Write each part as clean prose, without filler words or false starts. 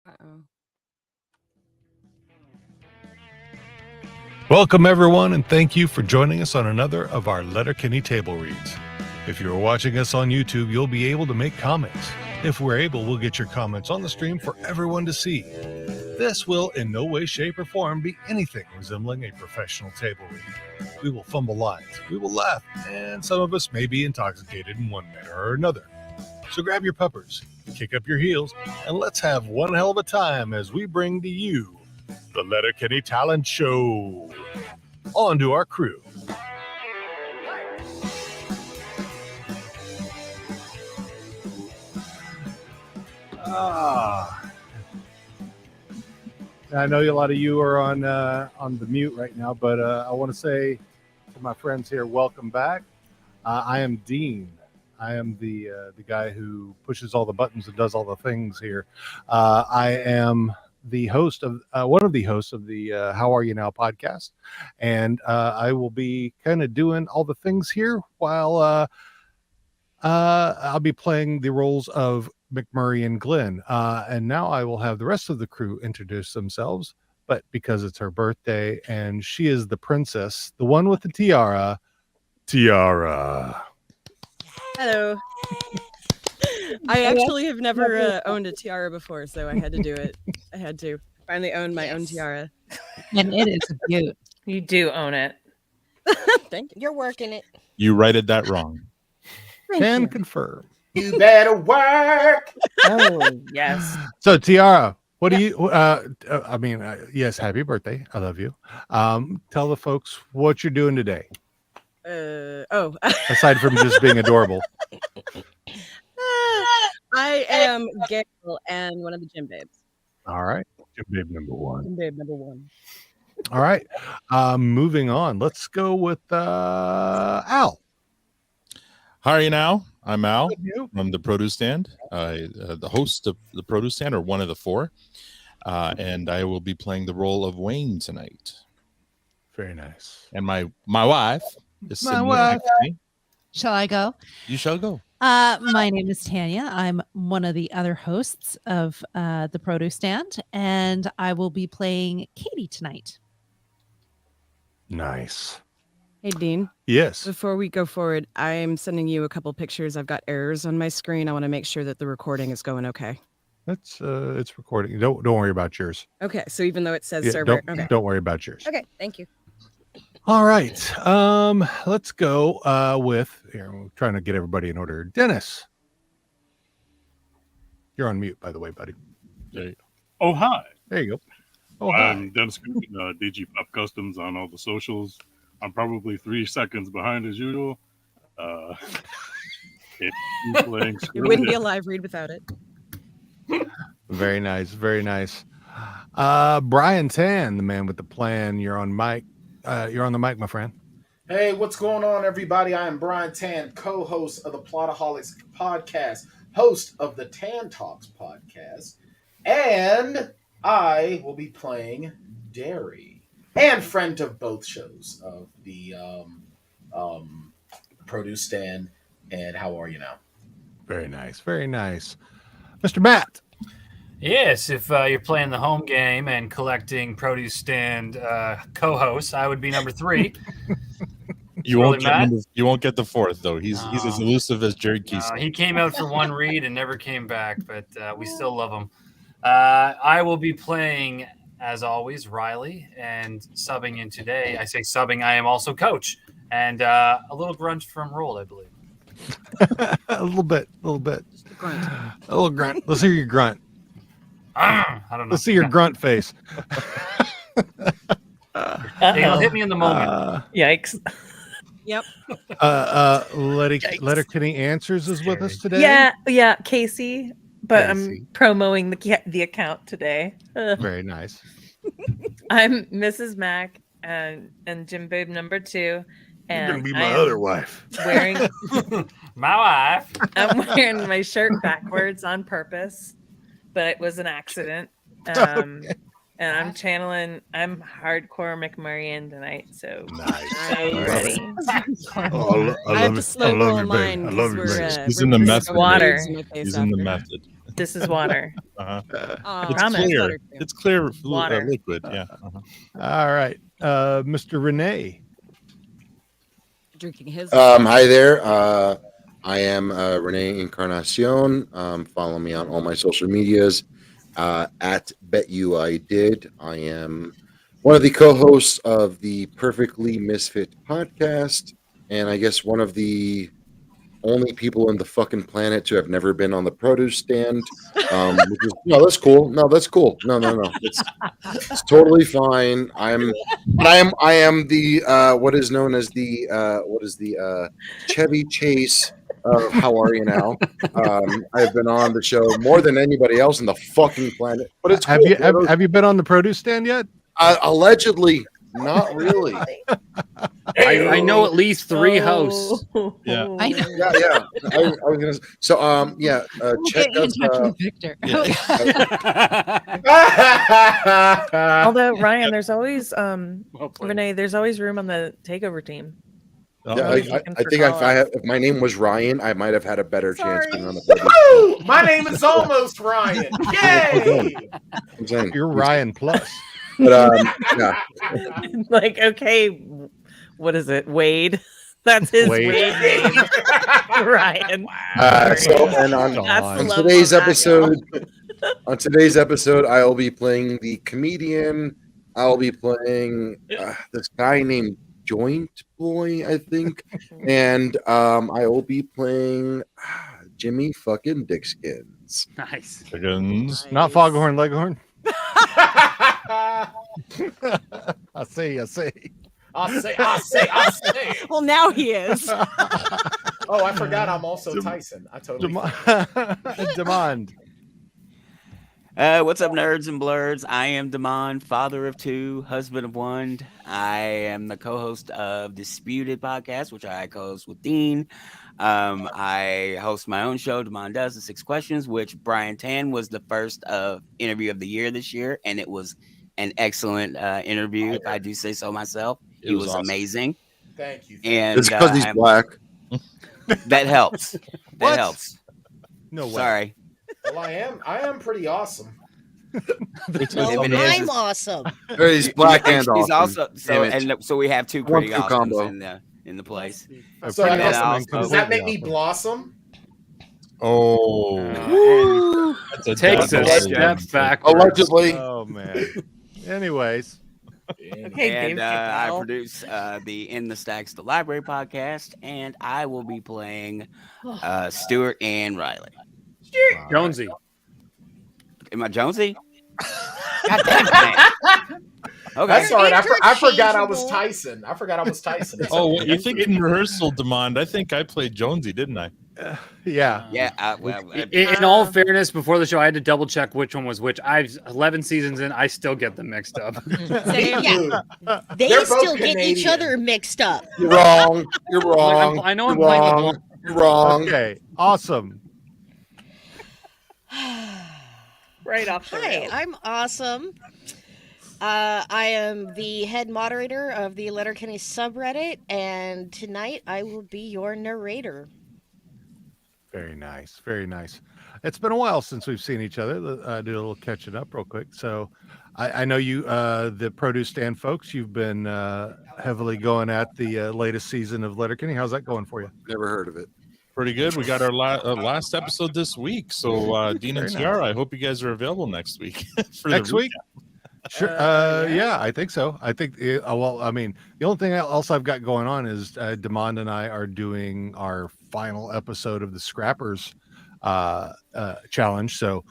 Uh-oh. Welcome, everyone, and thank you for joining us on another of our Letterkenny Table Reads. If you're watching us on YouTube, you'll be able to make comments. If we're able, we'll get your comments on the stream for everyone to see. This will in no way, shape, or form be anything resembling a professional table read. We will fumble lines, we will laugh, and some of us may be intoxicated in one manner or another. So grab your puppers, kick up your heels, and let's have one hell of a time as we bring to you the Letterkenny Talent Show. On to our crew. I know a lot of you are on the mute right now, but I want to say to my friends here, welcome back. I am Dean. I am the guy who pushes all the buttons and does all the things here. I am the host of one of the hosts of the How Are You Now podcast, and I will be kind of doing all the things here while I'll be playing the roles of McMurray and Glenn. And now I will have the rest of the crew introduce themselves, but because it's her birthday and she is the princess, the one with the tiara, Tiara. Hello. I actually have never owned a tiara before, so I had to do it. I had to finally own my own tiara. And it is cute. You do own it. Thank you. You're working it. You righted that wrong. Can confirm. You better work. Oh, yes. So Tiara, what do you yes, happy birthday. I love you. Tell the folks what you're doing today. Aside from just being adorable. I am Gail and one of the gym babes. All right. Gym babe number one. Gym babe number one. All right. Moving on. Let's go with Al. How are you now? I'm Al from the Produce Stand, the host of the Produce Stand, or one of the four, and I will be playing the role of Wayne tonight. Very nice. And my wife is My sitting wife. next to me. Shall I go? You shall go. My name is Tanya. I'm one of the other hosts of the Produce Stand, and I will be playing Katie tonight. Nice. Hey, Dean. Yes. Before we go forward, I'm sending you a couple pictures. I've got errors on my screen. I want to make sure that the recording is going okay. It's recording. Don't worry about yours. Okay, so even though it says Yeah, server, okay. Don't worry about yours. Okay, thank you. All right. Let's go with here. I'm trying to get everybody in order. Dennis. You're on mute, by the way, buddy. Hey. Oh, hi. There you go. Oh, hi. I'm Dennis Coogan, DG Pop Customs on all the socials. I'm probably 3 seconds behind as usual. It wouldn't be a live read without it. Very nice. Very nice. Brian Tan, the man with the plan. You're on mic. You're on the mic, my friend. Hey, what's going on, everybody? I am Brian Tan, co-host of the Plotaholics podcast, host of the Tan Talks podcast, and I will be playing Derry, and friend of both shows of the Produce Stand and How Are You Now? Very nice. Very nice. Mr. Matt. Yes, if you're playing the home game and collecting Produce Stand co-hosts, I would be number 3. You won't get the fourth, though. He's as elusive as Jared Keeson. He came out for one read and never came back, but we still love him. I will be playing, as always, Riley, and subbing in today. I say subbing, I am also coach, and a little grunt from Roll, I believe. A little bit. Just a grunt. A little grunt. Let's hear your grunt. I don't know. Let's see your grunt face. It'll hit me in the moment. Yikes. Yep. Letterkenny Answers is with us today. Yeah, Casey. But Casey. I'm promoting the account today. Very nice. I'm Mrs. Mac and Jim Babe number 2. And You're gonna be my other wife. Wearing my wife. I'm wearing my shirt backwards on purpose, but it was an accident. Okay. And I'm channeling. I'm hardcore McMurray tonight, so Nice. so ready. I have to slow roll mine. I love you. He's in the method. Water. He's in the method. This is water. Uh-huh. It's Promise. clear. water, too. It's clear Water. liquid. Yeah. Uh-huh. All right, Mr. Renee. Drinking his. Hi there. I am Renee Encarnacion. Follow me on all my social medias at Bet You I Did. I am one of the co-hosts of the Perfectly Misfit podcast, and I guess one of the only people on the fucking planet to have never been on the produce stand. Which is, no, that's cool. No, that's cool. No. It's totally fine. I am the what is known as the Chevy Chase of How Are You Now? I've been on the show more than anybody else on the fucking planet. But it's Have cool. you been on the produce stand yet? Allegedly, not really. I know at least 3 hosts. Yeah. I know. Yeah. I was gonna. So We'll check get you in us. touch with Victor. Although Ryan, there's always Well played. Renee, there's always room on the takeover team. Yeah, You I can think if my name was Ryan, I might have had a better chance being on the Woo! My name is almost Ryan. Yay! I'm saying. You're Ryan Plus. But yeah. Like, okay, what is it? Wade. That's his Wade. Wade name. Ryan. So and on That's the level today's of that, episode, I will be playing the comedian. I'll be playing this guy named Joint Boy, I think, and I will be playing Jimmy fucking Dickskins. Nice. Chickens. Not Foghorn Leghorn. I see. I'll say. Well, now he is. Oh, I forgot I'm also Tyson. I totally Demand. What's up, nerds and blurs? I am Damon, father of 2, husband of 1. I am the co-host of Disputed Podcast, which I co-host with Dean. I host my own show, Damon Does the 6 Questions, which Brian Tan was the first interview of the year this year, and it was an excellent interview, if I do say so myself. He was awesome. Amazing. Thank you. And It's because he's black. That helps. What? That helps. No way. Sorry. Well, I am pretty awesome. I'm awesome. He's black and He's awesome. also so we have 2 pretty 1-2 awesomes combo. in the place. So I pretty guess, awesome. does that make me blossom? Oh. That's a Takes a double step jam. backwards. Allegedly. Oh man. Anyways, Okay, And Dave I Chappelle. produce the In the Stacks the Library podcast, and I will be playing Stuart and Riley. Jonesy. Am I Jonesy? God damn it, man. Okay. That's all right. I forgot I was Interchangeable. Tyson. I forgot I was Tyson. It's Oh, okay. I think in rehearsal, Demond, I think I played Jonesy, didn't I? yeah. Yeah. In all fairness, before the show, I had to double check which one was which. I've 11 seasons in. I still get them mixed up. Yeah. They They're both still get each Canadian. other mixed up. You're wrong. You're wrong. I know I'm You're playing the wrong. You're wrong. Okay. Awesome. Right off the Hi, rails. I'm awesome. I am the head moderator of the Letterkenny subreddit, and tonight I will be your narrator. Very nice. Very nice. It's been a while since we've seen each other. Do a little catching up real quick. So I know you, the produce stand folks, you've been heavily going at the latest season of Letterkenny. How's that going for you? Never heard of it. Pretty good. We got our last episode this week. So, Dean and Very Tiara, I hope you guys are available next week. For Next the week? Sure. Yeah, I think so. I think, well, I mean, the only thing else I've got going on is Demond and I are doing our final episode of the Scrappers challenge. So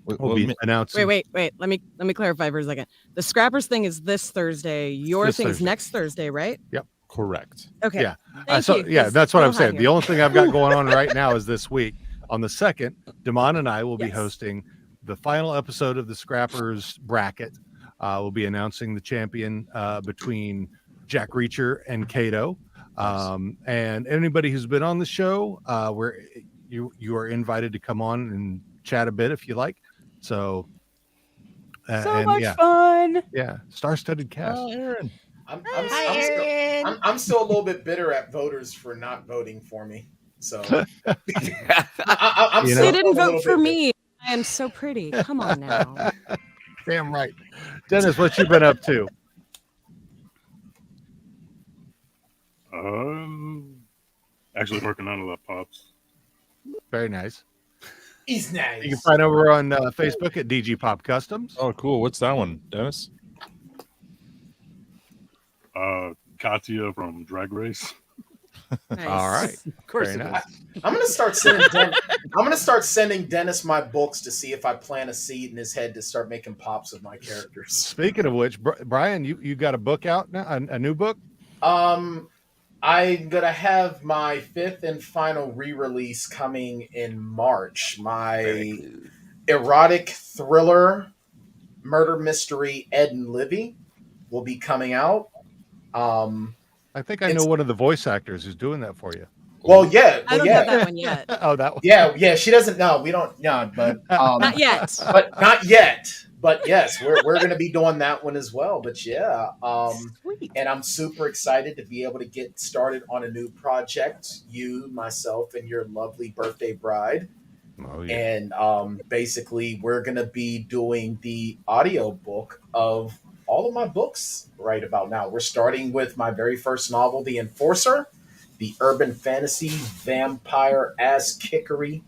we'll be announcing. Wait. Let me clarify for a second. The Scrappers thing is this Thursday. Your This thing's Thursday. next Thursday, right? Yep. Correct. Okay. Yeah. Thank So you, yeah, 'cause that's what I'm I'm saying. hiding The it. only thing I've got going on right now is this week. On the 2nd, Demond and I will be hosting the final episode of the Scrappers bracket. We'll be announcing the champion between Jack Reacher and Cato. And anybody who's been on the show, where you are invited to come on and chat a bit if you like. So much fun. Yeah, star-studded cast. Oh, Aaron. I'm Hi, Aaron. still a little bit bitter at voters for not voting for me. So They didn't vote for me. I am so pretty. Come on now. Damn right. Dennis, what you been up to? Actually working on a lot of pops. Very nice. He's nice. You can find over on Facebook at DG Pop Customs. Oh, cool. What's that one, Dennis? Katya from Drag Race. Nice. All right. Of course Very it nice. I'm gonna start sending Dennis my books to see if I plant a seed in his head to start making pops of my characters. Speaking of which, Brian, you got a book out now, a new book? I'm gonna have my 5th and final re-release coming in March. My erotic thriller murder mystery Ed and Livy will be coming out. I think I know one of the voice actors who's doing that for you. Well, yeah. I don't have that one yet. Oh, that one. Yeah. She doesn't know. We don't. Yeah, but Not yet. But not yet. But yes, we're going to be doing that one as well. But yeah, Sweet. and I'm super excited to be able to get started on a new project. You, myself, and your lovely birthday bride. Oh, yeah. And basically, we're going to be doing the audio book of all of my books right about now. We're starting with my very first novel, The Enforcer, the urban fantasy vampire ass kickery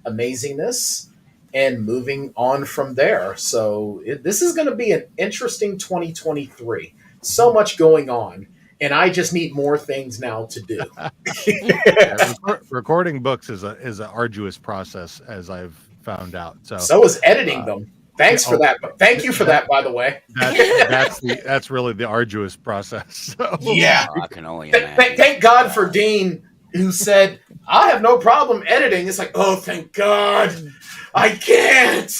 amazingness, and moving on from there. So this is going to be an interesting 2023. So much going on, and I just need more things now to do. Recording books is an arduous process, as I've found out. So is editing them. Thanks for that. Thank you for that, by the way. That's really the arduous process. So. Yeah. I can only imagine. Thank God for Dean, who said, I have no problem editing. It's like, oh, thank God. I can't.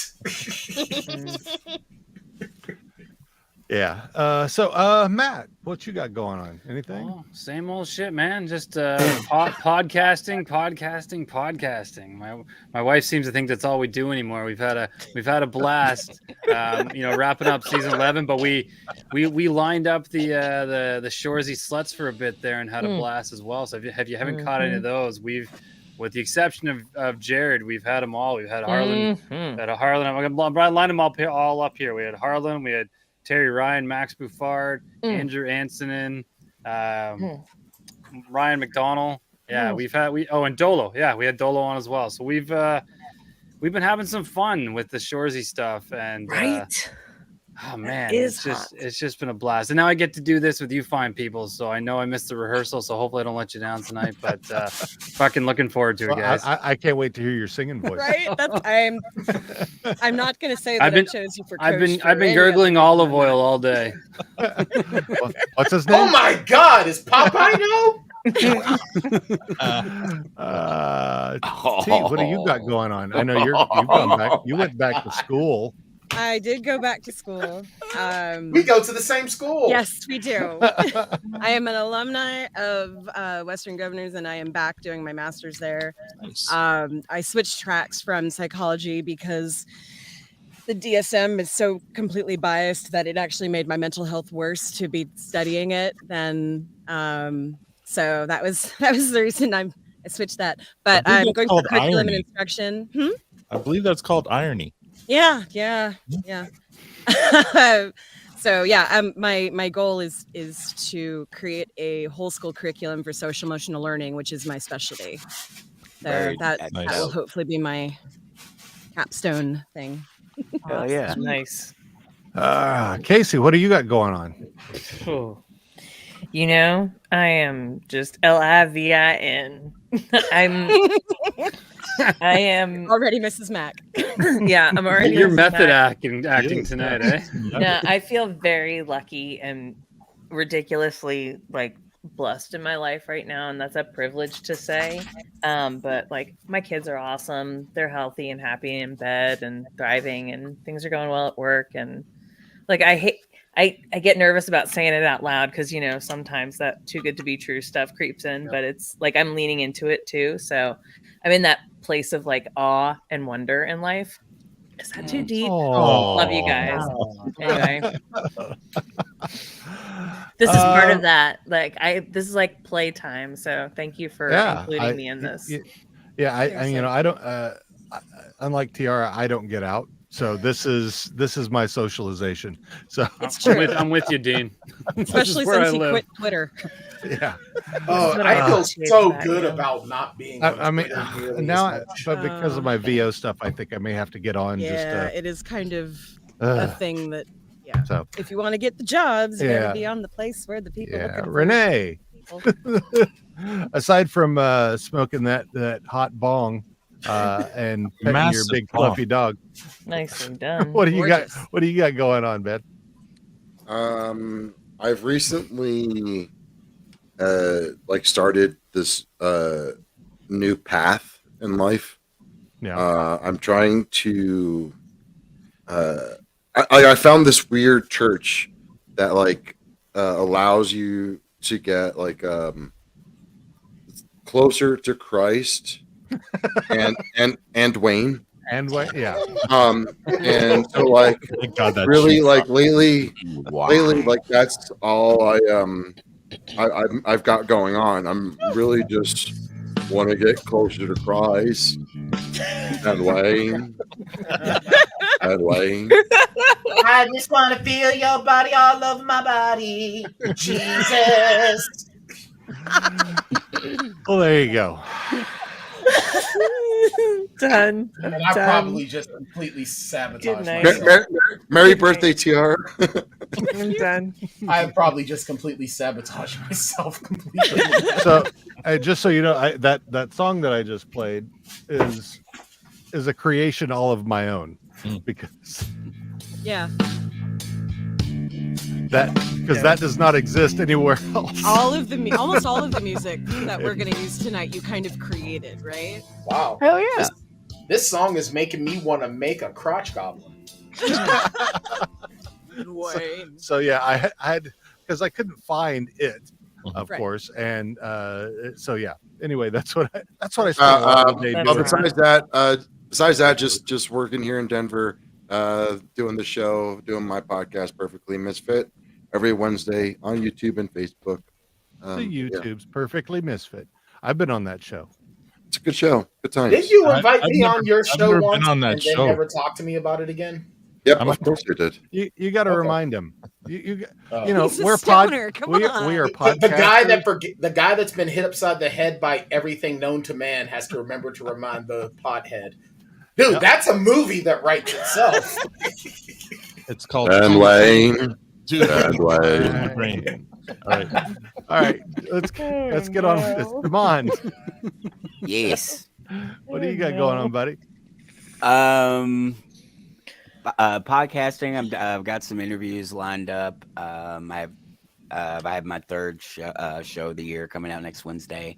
Yeah. So, Matt, what you got going on? Anything? Oh, same old shit, man. Just podcasting. My wife seems to think that's all we do anymore. We've had a blast. Wrapping up season 11, but we lined up the Shoresy Sluts for a bit there and had a blast as well. So if you haven't caught any of those, with the exception of Jared, we've had them all. We've had Harlan. I'm gonna line them all up here. We had Harlan. We had Terry Ryan, Max Buffard, Andrew Ansonen, Ryan McDonald. Yeah, and Dolo. Yeah, we had Dolo on as well. So we've been having some fun with the Shoresy stuff, and oh man, it's just been a blast. And now I get to do this with you fine people. So I know I missed the rehearsal, so hopefully I don't let you down tonight. But fucking looking forward to it, guys. I can't wait to hear your singing voice. Right? I'm not gonna say that I chose you for coach. I've been gurgling olive oil all day. What's his name? Oh my God, is Popeye no? T, what do you got going on? I know you've gone back. You went back to school. I did go back to school. We go to the same school. Yes, we do. I am an alumni of Western Governors, and I am back doing my master's there. Nice. I switched tracks from psychology because the DSM is so completely biased that it actually made my mental health worse to be studying it than. So that was the reason I swithed that. But I'm going for curriculum and instruction. I believe that's called irony. Yeah. So yeah, my goal is to create a whole school curriculum for social emotional learning, which is my specialty. So that will hopefully be my capstone thing. Hell yeah, nice. Casey, what do you got going on? I am just LIVIN. I am already Mrs. Mac. Yeah, I'm already. You're method acting tonight, eh? No, I feel very lucky and ridiculously blessed in my life right now, and that's a privilege to say. But my kids are awesome. They're healthy and happy in bed and thriving, and things are going well at work. And I get nervous about saying it out loud because, sometimes that too good to be true stuff creeps in, but it's I'm leaning into it too. So I'm in that place of awe and wonder in life. Is that too deep? Love you guys. Anyway. This is part of that. Like this is like playtime. So thank you for including me in this. I don't. Unlike Tiara, I don't get out. So this is my socialization. So it's true. I'm with you, Dean. Especially since he quit Twitter. Yeah. Oh, I feel so good about not being. I mean, now, but because of my VO stuff, I think I may have to get on. Yeah, it is kind of a thing that. Yeah. So if you want to get the jobs, you gotta be on the place where the people. Yeah, Renee. Aside from smoking that hot bong and petting your big fluffy dog, nicely done. What do you got? What do you got going on, Ben? I've recently started this new path in life. Yeah. I'm trying to. I found this weird church that allows you to get closer to Christ and Wayne. And Wayne, yeah. And so God, that really shit lately that's all I've got going on. I'm really just want to get closer to Christ and Wayne. And Wayne. I just want to feel your body all over my body, Jesus. Well, there you go. Done. And I probably just completely sabotaged myself. myself. Merry birthday, Tiara. I'm done. I probably just completely sabotaged myself completely. So, just so you know, that song that I just played is a creation all of my own, because that does not exist anywhere else. Almost all of the music that we're going to use tonight, you kind of created, right? Wow. Hell yeah. This song is making me want to make a crotch goblin. So yeah, I had, because I couldn't find it, of Right. course, and so yeah. Anyway, that's what I spent a lot of the day doing. Besides that, just working here in Denver, doing the show, doing my podcast, Perfectly Misfit, every Wednesday on YouTube and Facebook. The YouTube's Perfectly Misfit. I've been on that show. It's a good show. Good time. Did you invite me on your I've show never once been on that and then show. never talk to me about it again? Yep, of course you did. You got to remind him. You know, He's a we're stoner, come we on. are The guy that's been hit upside the head by everything known to man has to remember to remind the pothead. Dude, that's a movie that writes itself. It's called And Wayne. Dude. And Wayne. All right. Let's get on with this. Come on. Yes. What do you got going on, buddy? Podcasting. I've got some interviews lined up. I have my third show of the year coming out next Wednesday.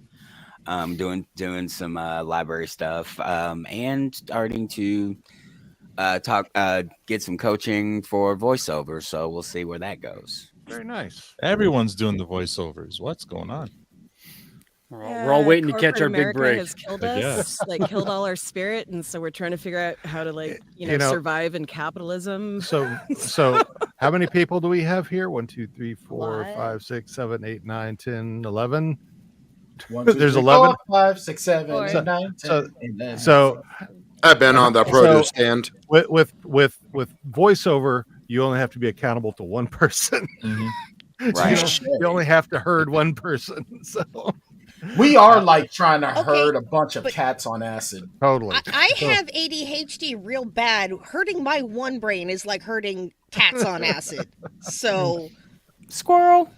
Doing some library stuff, and starting to get some coaching for voiceover. So we'll see where that goes. Very nice. Everyone's doing the voiceovers. What's going on? We're all waiting to catch our America big break. Has killed us, killed all our spirit, and so we're trying to figure out how to survive in capitalism. So how many people do we have here? 1, 2, 3, 4, 5, 6, 7, 8, 9, 10, 11. 1, 2, There's 3, 11. 4, 5, 6, 7, 8, 9, 10, 11. So I've been on that produce stand. With voiceover, you only have to be accountable to one person. Mm-hmm. Right. You only have to herd one person. So we are trying to herd a bunch of cats on acid. Totally. I have ADHD real bad. Hurting my one brain is like hurting cats on acid. So, squirrel.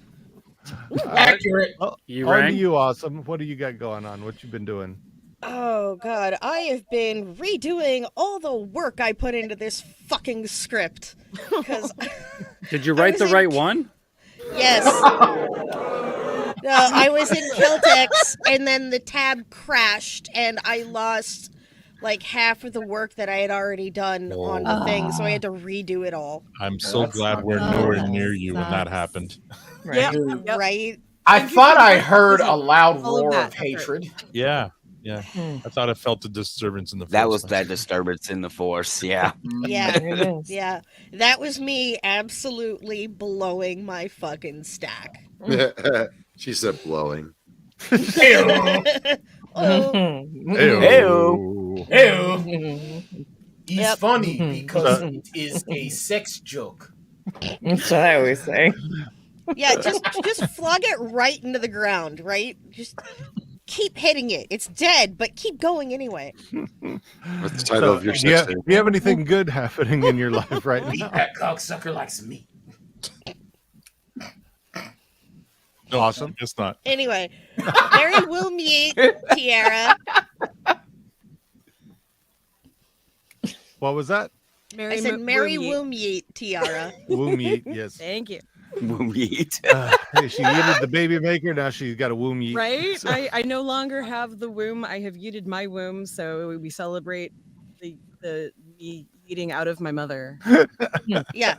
Accurate. You on rang? to you, Awesome. What do you got going on? What you been doing? oh god, I have been redoing all the work I put into this fucking script. Because Did you write the right one? yes. I was in Kiltex, and then the tab crashed, and I lost half of the work that I had already done on the thing, so I had to redo it all. I'm so glad we're nowhere near you when that happened. Right? I thought I heard a loud roar of hatred. Yeah. Yeah, I thought I felt a disturbance in the force. That was that disturbance in the force. Yeah. Yeah. Yeah. That was me absolutely blowing my fucking stack. She said blowing. Oh. He's Yep. funny because it is a sex joke. That's what I always say. Yeah, just flog it right into the ground, right? Just keep hitting it. It's dead, but keep going anyway. What's the title of your do you sex have, tape? do you have anything good happening in your life right Eat now? that cocksucker like some meat. No, Awesome. It's not. Anyway, Mary will meet Tiara. What was that? I said Mary will meet Tiara. Womb yeet, yes. Thank you. Womb yeet. Hey, she yeeted the baby maker. Now she's got a womb yeet. Right? So- I no longer have the womb. I have yeeted my womb, so we celebrate the me eating out of my mother. Yeah.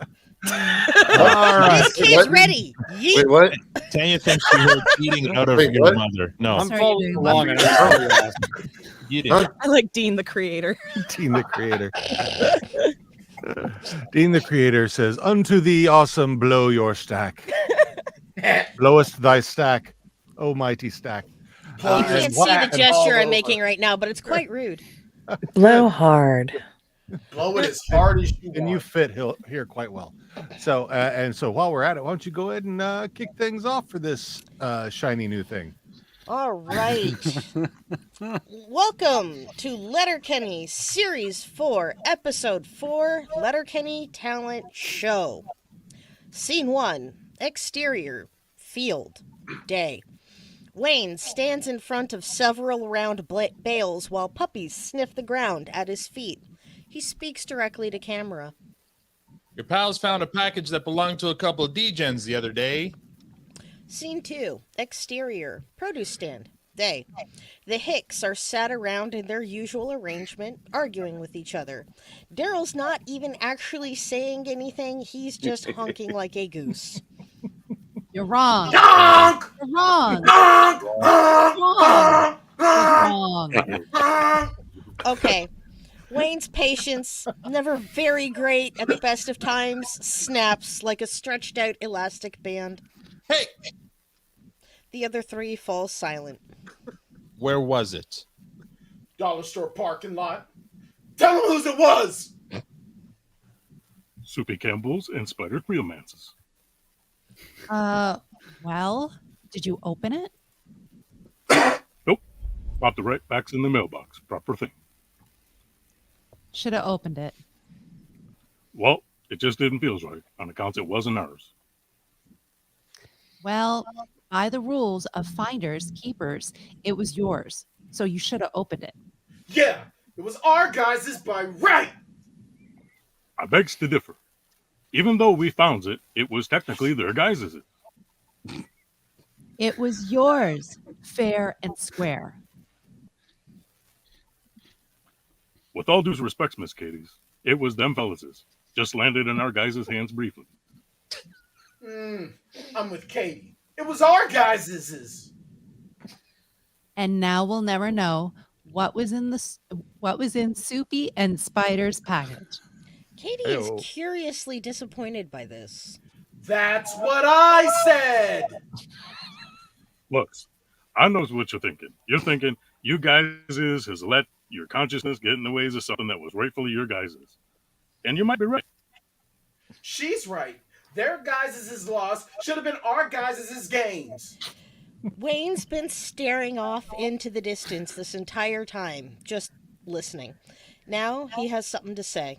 All right. This kid's ready. Yeet. Wait, what? Tanya thinks she heard eating out of Wait, your what? mother. No, I'm Sorry, following dude. along. and that's all you're asking. eating. Huh? I like Dean the creator. Dean the creator. Dean the creator says, "Unto thee, awesome, blow your stack. Blowest thy stack, oh mighty stack." You can't see the gesture I'm making right now, but it's quite rude. Blow hard. Blow it as hard as you And you want. fit here quite well. So, and so while we're at it, why don't you go ahead and kick things off for this shiny new thing? All right. Welcome to Letterkenny Series 4, Episode 4, Letterkenny Talent Show. Scene 1, exterior, field, day. Wayne stands in front of several round bales while puppies sniff the ground at his feet. He speaks directly to camera. Your pals found a package that belonged to a couple of degens the other day. Scene 2, exterior, produce stand, day. The Hicks are sat around in their usual arrangement, arguing with each other. Daryl's not even actually saying anything, he's just honking like a goose. You're wrong. Honk! You're wrong. Honk! Wrong. Honk! Wrong. Okay. Wayne's patience, never very great at the best of times, snaps like a stretched out elastic band. Hey, The other three fall silent. where was it? Dollar store parking lot. Tell them whose it was. Soupy Campbell's and Spider Creomances. Well, did you open it? Nope. Popped the right backs in the mailbox. Proper thing. Should have opened it. Well, it just didn't feel right on accounts it wasn't ours. Well, by the rules of finders, keepers, it was yours. So you should have opened it. Yeah, it was our guys' by right. I begs to differ. Even though we found it, it was technically their guys'. It was yours, fair and square. With all due respect, Miss Katie's, it was them fellases. Just landed in our guys' hands briefly. I'm with Katie. It was our guys'. And now we'll never know what was in Soupy and Spider's package. Katie is curiously disappointed by this. That's what I said. Looks, I knows what you're thinking. You're thinking you guys has let your consciousness get in the ways of something that was rightfully your guys'. And you might be right. She's right. Their guys' loss should have been our guys' gains. Wayne's been staring off into the distance this entire time, just listening. Now he has something to say.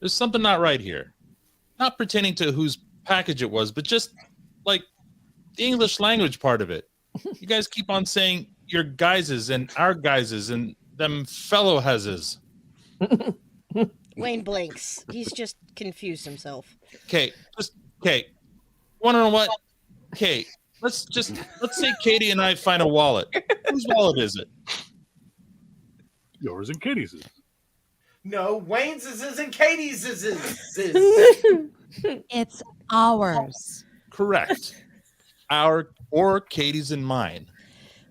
There's something not right here. Not pertaining to whose package it was, but just like the English language part of it. You guys keep on saying your guys's and our guys's and them fellow has's. Wayne blinks. He's just confused himself. Okay, wanna know what? Okay, let's say Katie and I find a wallet. Whose wallet is it? Yours and Katie's. No, Wayne's is and Katie's is. It's ours. Correct. Our or Katie's and mine.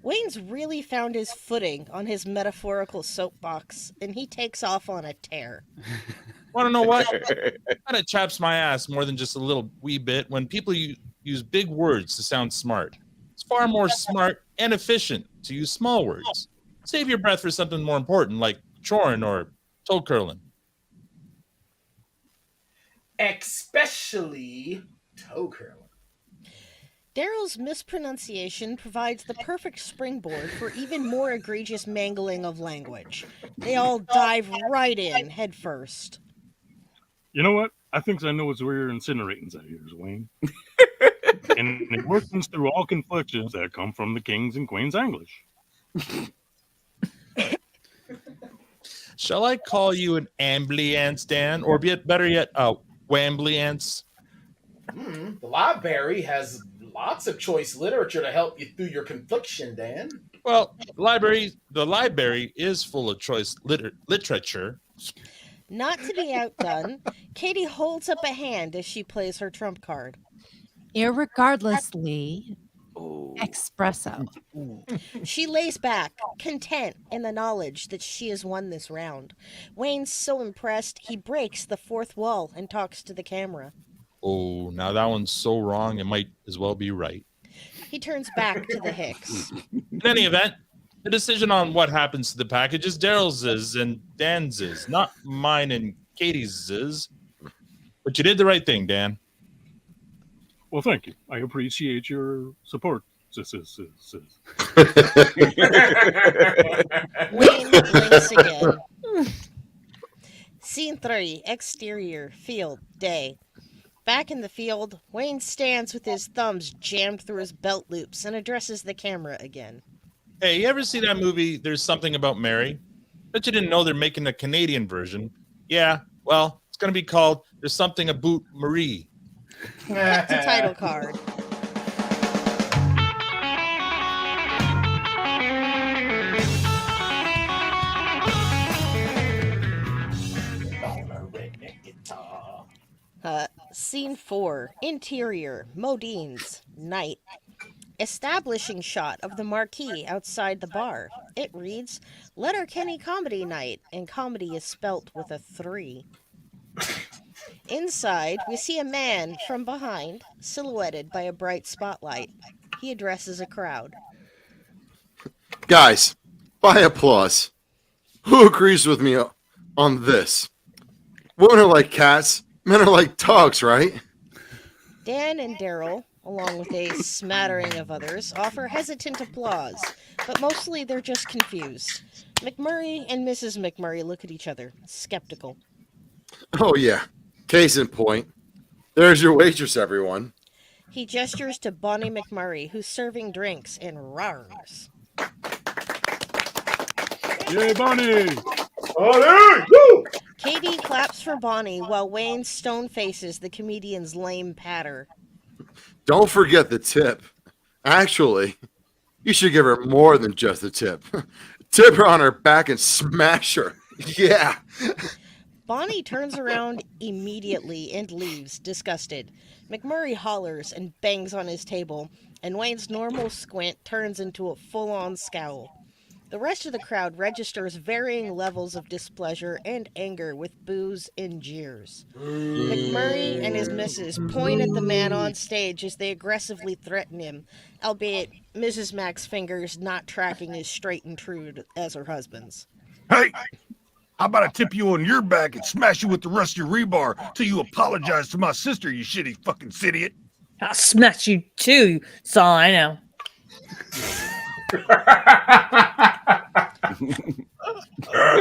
Wayne's really found his footing on his metaphorical soapbox, and he takes off on a tear. Want to know what? Kind of chaps my ass more than just a little wee bit when people use big words to sound smart. It's far more smart and efficient to use small words. Save your breath for something more important like chorin or toe curling. Especially toe curling. Daryl's mispronunciation provides the perfect springboard for even more egregious mangling of language. They all dive right in head first. You know what? I think I know what's where you're incinerating that here, Wayne. And it works through all conflictions that come from the kings and queens English. Shall I call you an ambliance, Dan? Or better yet, wambliance? The library has lots of choice literature to help you through your confliction, Dan. Well, the library is full of choice literature. Not to be outdone, Katie holds up a hand as she plays her trump card. Irregardlessly, espresso. She lays back, content in the knowledge that she has won this round. Wayne's so impressed, he breaks the fourth wall and talks to the camera. Oh, now that one's so wrong, it might as well be right. He turns back to the Hicks. In any event, the decision on what happens to the package is Daryl's and Dan's, not mine and Katie's. But you did the right thing, Dan. Well, thank you. I appreciate your support. Wayne blinks again. Scene 3, exterior, field, day. Back in the field, Wayne stands with his thumbs jammed through his belt loops and addresses the camera again. Hey, you ever see that movie, There's Something About Mary? Bet you didn't know they're making a Canadian version. Yeah, well, it's going to be called There's Something About Marie. Cut to title card. Scene 4, interior, Modine's, night. Establishing shot of the marquee outside the bar. It reads, Letterkenny Comedy Night, and comedy is spelt with a 3. Inside, we see a man from behind, silhouetted by a bright spotlight. He addresses a crowd. Guys, by applause, who agrees with me on this? Women are like cats, men are like dogs, right? Dan and Daryl, along with a smattering of others, offer hesitant applause, but mostly they're just confused. McMurray and Mrs. McMurray look at each other, skeptical. Oh, yeah. Case in point. There's your waitress, everyone. He gestures to Bonnie McMurray, who's serving drinks and rars. Yay, Bonnie! Bonnie! Woo! Katie claps for Bonnie while Wayne stone faces the comedian's lame patter. Don't forget the tip. Actually, you should give her more than just a tip. Tip her on her back and smash her. Yeah. Bonnie turns around immediately and leaves, disgusted. McMurray hollers and bangs on his table, and Wayne's normal squint turns into a full-on scowl. The rest of the crowd registers varying levels of displeasure and anger with boos and jeers. McMurray and his missus point at the man on stage as they aggressively threaten him, albeit Mrs. Mack's fingers not tracking as straight and true as her husband's. Hey, how about I tip you on your back and smash you with the rest of your rebar till you apologize to my sister, you shitty fucking idiot? I'll smash you too, that's all I know.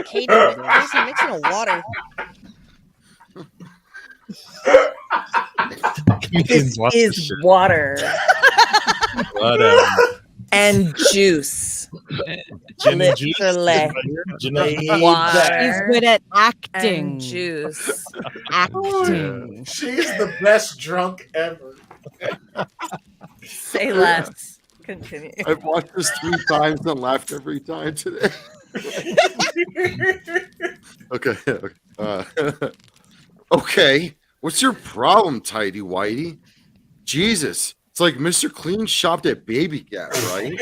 Katie, where's he mixing a water? This is water. Whatever. And juice. Gin and juice. Literally. Gin and He's Water good at acting. and juice. Acting. She's the best drunk ever. Say less. Continue. I've watched this 3 times and laughed every time today. Okay. Okay. What's your problem, Tidy Whitey? Jesus, It's like Mr. Clean shopped at Baby Gap, right?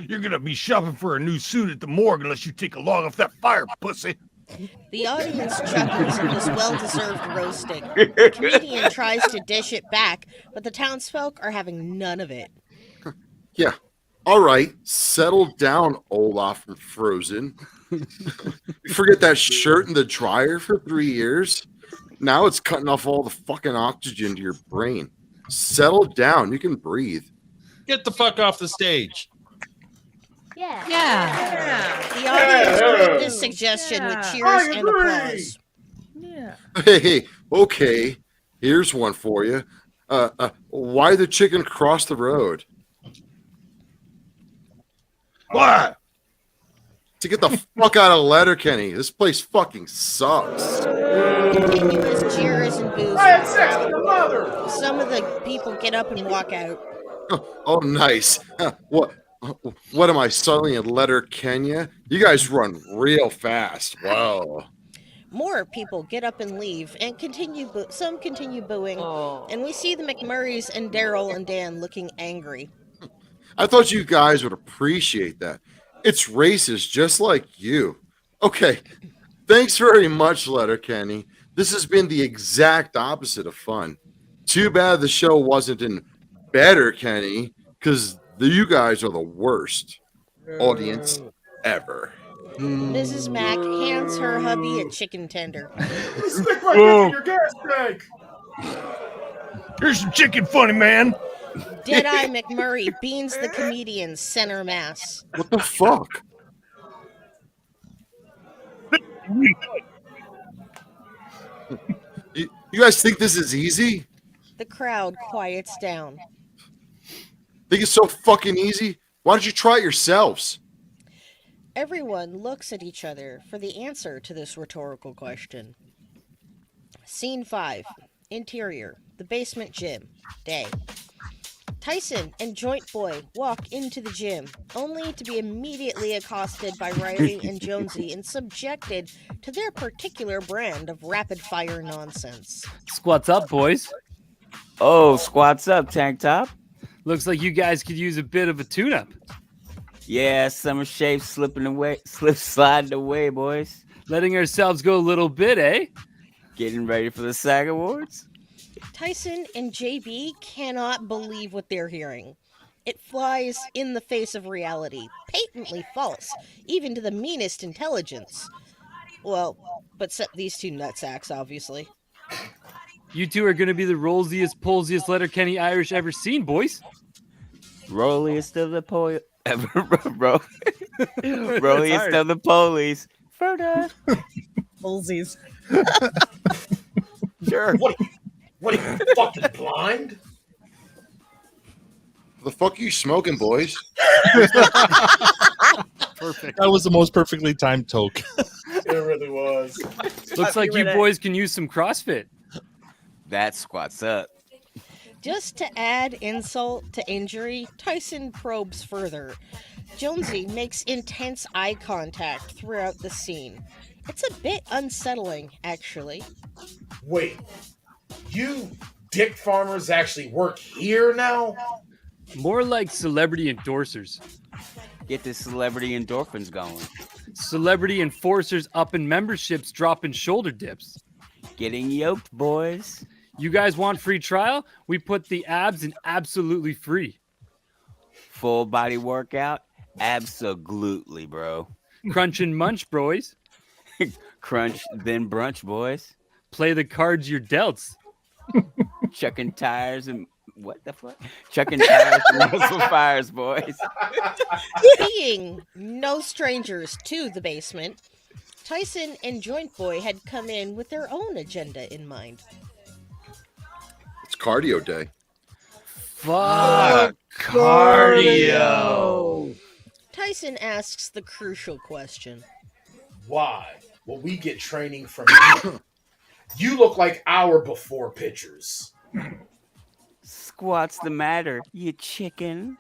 You're gonna be shopping for a new suit at the morgue unless you take a log off that fire, pussy. The audience chuckles at this well-deserved roasting. The comedian tries to dish it back, but the townsfolk are having none of it. Yeah. All right. Settle down, Olaf from Frozen. You forget that shirt in the dryer for 3 years? Now it's cutting off all the fucking oxygen to your brain. Settle down. You can breathe. Get the fuck off the stage. Yeah. The audience greet this suggestion with cheers and applause. Yeah. Hey, okay. Here's one for you. Why the chicken cross the road? What? To get the fuck out of Letterkenny. This place fucking sucks. Continuous cheers and boos. I had sex with your mother. Some of the people get up and walk out. Oh, nice. What am I suddenly in Letterkenny? You guys run real fast. Wow. More people get up and leave, and some continue booing. And we see the McMurrays and Daryl and Dan looking angry. I thought you guys would appreciate that. It's racist just like you. Okay. Thanks very much, Letterkenny. This has been the exact opposite of fun. Too bad the show wasn't in Better Kenny, because you guys are the worst audience ever. Mrs. Mack hands her hubby a chicken tender. Stick my dick in your gas tank. Here's some chicken, funny man. Deadeye McMurray beans the comedian's center mass. What the fuck? You guys think this is easy? The crowd quiets down. Think it's so fucking easy? Why don't you try it yourselves? Everyone looks at each other for the answer to this rhetorical question. Scene 5. Interior. The basement gym. Day. Tyson and Joint Boy walk into the gym, only to be immediately accosted by Riley and Jonesy and subjected to their particular brand of rapid-fire nonsense. Squats up, boys. Oh, squats up, tank top. Looks like you guys could use a bit of a tune-up. Yeah, summer shave sliding away, boys. Letting ourselves go a little bit, eh? Getting ready for the SAG Awards. Tyson and JB cannot believe what they're hearing. It flies in the face of reality, patently false, even to the meanest intelligence. Well, but these two nutsacks, obviously. You two are going to be the rollsiest, pulsiest Letterkenny Irish ever seen, boys. Rolliest of the rolliest of the police. Further. Bullsies. Sure. What are you, fucking blind? The fuck are you smoking, boys? Perfect. That was the most perfectly timed toke. It really was. Looks like you boys can use some CrossFit. That squats up. Just to add insult to injury, Tyson probes further. Jonesy makes intense eye contact throughout the scene. It's a bit unsettling, actually. Wait, you dick farmers actually work here now? More like celebrity endorsers. Get the celebrity endorphins going. Celebrity enforcers up in memberships dropping shoulder dips. Getting yoked, boys. You guys want free trial? We put the abs in absolutely free. Full body workout? Absolutely, bro. Crunch and munch, boys. Crunch, then brunch, boys. Play the cards you're dealt. Chucking tires and what the fuck? Chucking tires and muscle fires, boys. Being no strangers to the basement, Tyson and Joint Boy had come in with their own agenda in mind. It's cardio day. Fuck cardio. Tyson asks the crucial question. Why will we get training from you? You look like our before pictures. What's the matter, you chicken?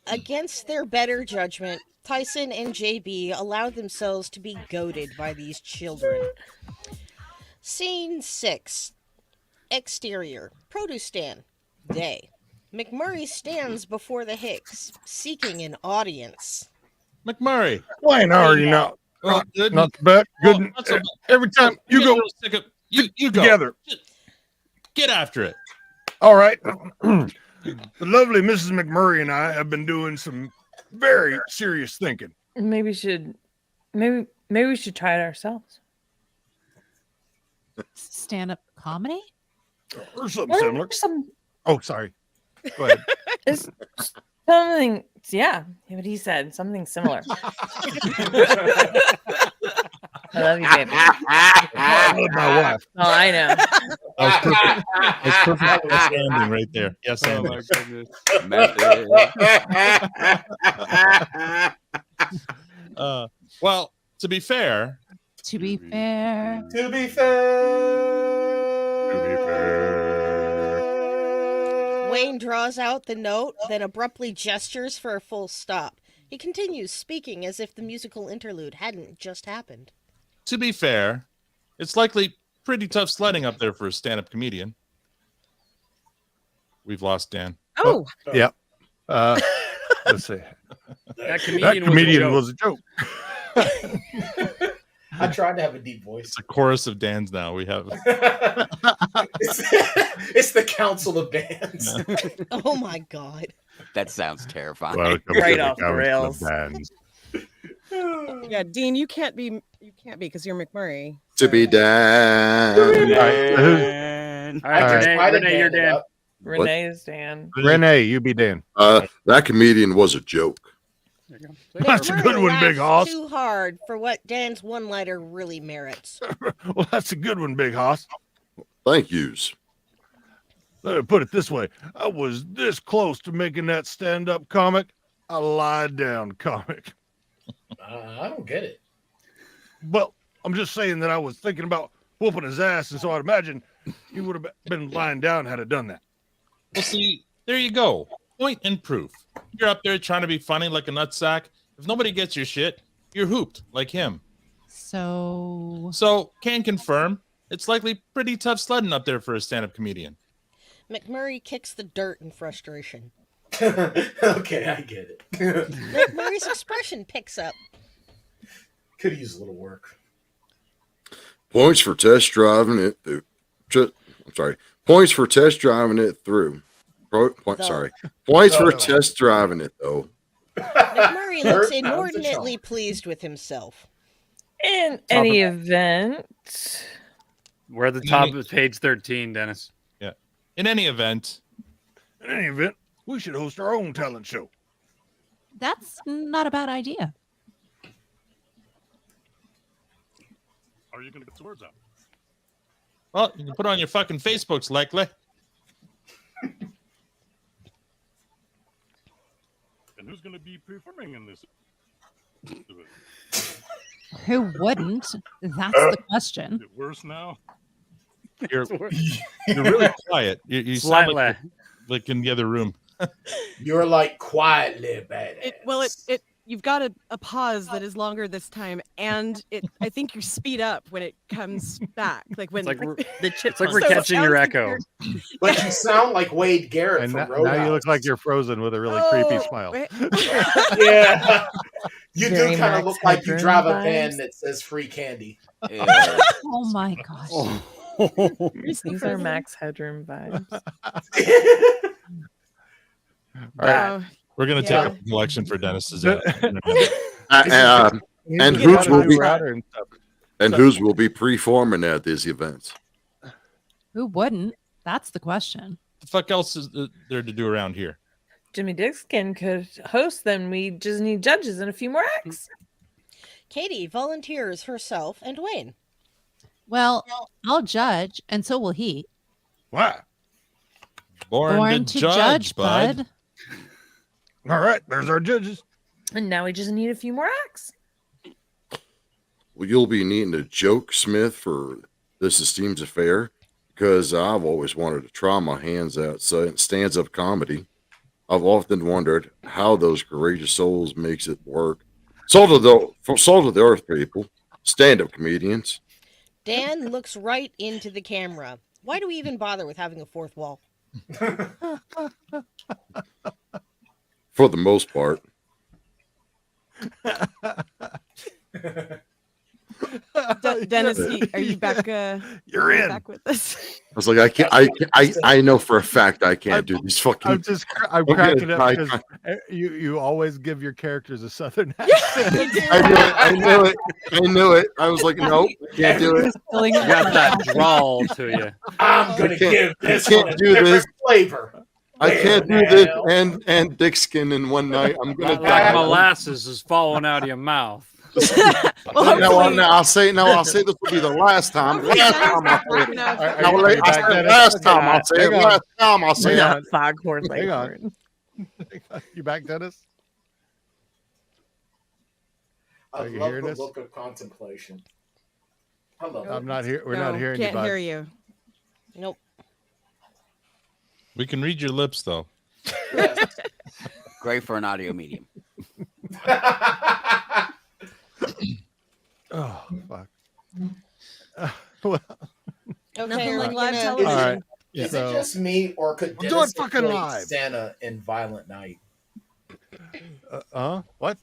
Against their better judgment, Tyson and JB allowed themselves to be goaded by these children. Scene 6. Exterior. Produce stand. Day. McMurray stands before the Hicks, seeking an audience. McMurray. Wayne, how are you now? Well, good. Not bad. Good. Not so bad. Every time You you get a go little sick of- you go. together. Get after it. All right. The lovely Mrs. McMurray and I have been doing some very serious thinking. Maybe we should try it ourselves. Stand-up comedy? Or something similar. Some Oh, sorry. Go ahead. it's something. Yeah, what he said. Something similar. I love you, baby. I love my wife. Oh, I know. That was perfect. That's perfect understanding right there. Yes, Oh Andy. my goodness. Well, to be fair, To be fair. To be fair. Wayne draws out the note, then abruptly gestures for a full stop. He continues speaking as if the musical interlude hadn't just happened. it's likely pretty tough sledding up there for a stand-up comedian. We've lost Dan. Oh, Yeah. Let's see. That That comedian was a joke. I tried to have a deep voice. It's a chorus of Dan's now. We have It's the Council of Bands. Oh my god. That sounds terrifying. Welcome Right to the off the Council of rails. Bands. yeah, Dean, you can't be because you're McMurray. To be done. All right. All right, All right. Renee, you're Dan. Renee is Dan. Renee, you be Dan. That comedian was a joke. That's a good McMurray one, Big laughs Hoss. too hard for what Dan's one-liner really merits. Well, that's a good one, Big Hoss. Thank yous. Let me put it this way. I was this close to making that stand-up comic a lie-down comic. I don't get it. Well, I'm just saying that I was thinking about whooping his ass, and so I'd imagine he would have been lying down had I done that. Well, see, there you go. Point and proof. You're up there trying to be funny like a nutsack. If nobody gets your shit, you're hooped like him. So can confirm it's likely pretty tough sledding up there for a stand-up comedian. McMurray kicks the dirt in frustration. Okay, I get it. McMurray's expression picks up. Could use a little work. Points for test driving it through. Points for test driving it through. Points for test driving it though. McMurray looks inordinately pleased with himself. In any event, We're at the top of page 13, Dennis. Yeah. In any event, we should host our own talent show. That's not a bad idea. How are you going to get the words out? well, you can put it on your fucking Facebooks, likely. And who's going to be performing in this? Who wouldn't? That's the question. Is it worse now? You're really quiet. You sound like in the other room. You're like quietly bad. You've got a pause that is longer this time, and I think you speed up when it comes back. Like when the chip. It's like we're catching your echo. Like you sound like Wade Garrett And from now Roadhouse. you look like you're frozen with a really creepy smile. Yeah. You Very do kind of Max look like you drive a Headroom van vibes. that says free candy. Oh my gosh. These are Max Headroom vibes. All right. We're going to take up a collection for Dennis's. And whose will be whose will be preforming at these events? Who wouldn't? That's the question. The fuck else is there to do around here? Jimmy Dixkin could host them. We just need judges and a few more acts. Katie volunteers herself and Wayne. Well, I'll judge, and so will he. Why? Born to judge, bud. All right, there's our judges. And now we just need a few more acts. Well, you'll be needing a joke smith for this esteemed affair because I've always wanted to try my hands at stands-up comedy. I've often wondered how those courageous souls makes it work. Salt of the earth people, stand-up comedians. Dan looks right into the camera. Why do we even bother with having a fourth wall? For the most part. Dennis, are you back? You're in. Back with us. I was like, I know for a fact I can't do these fucking. I'm cracking up because you always give your characters a southern accent. I knew it. I was like, nope, can't do it. You got that drawl to you. I'm gonna give this can't one a do different this. flavor. I can't do this and dick skin in one night. I'm gonna Like die. molasses is falling out of your mouth. I'll say this will be the last time. Last time I'll say it. Last time I'll say it. Last time I'll say it. Foghorn Hang Leghorn. on. You back, Dennis? I Are you love hearing the us? look of contemplation. I love I'm it. not here. We're not hearing you. Can't bud. hear you. Nope. We can read your lips though. Great for an audio medium. Oh fuck. Well, Okay, Nothing are like we live gonna- television. all right. Is So- it just me, or could We're Dennis doing have fucking played live. Santa in Violent Night? What?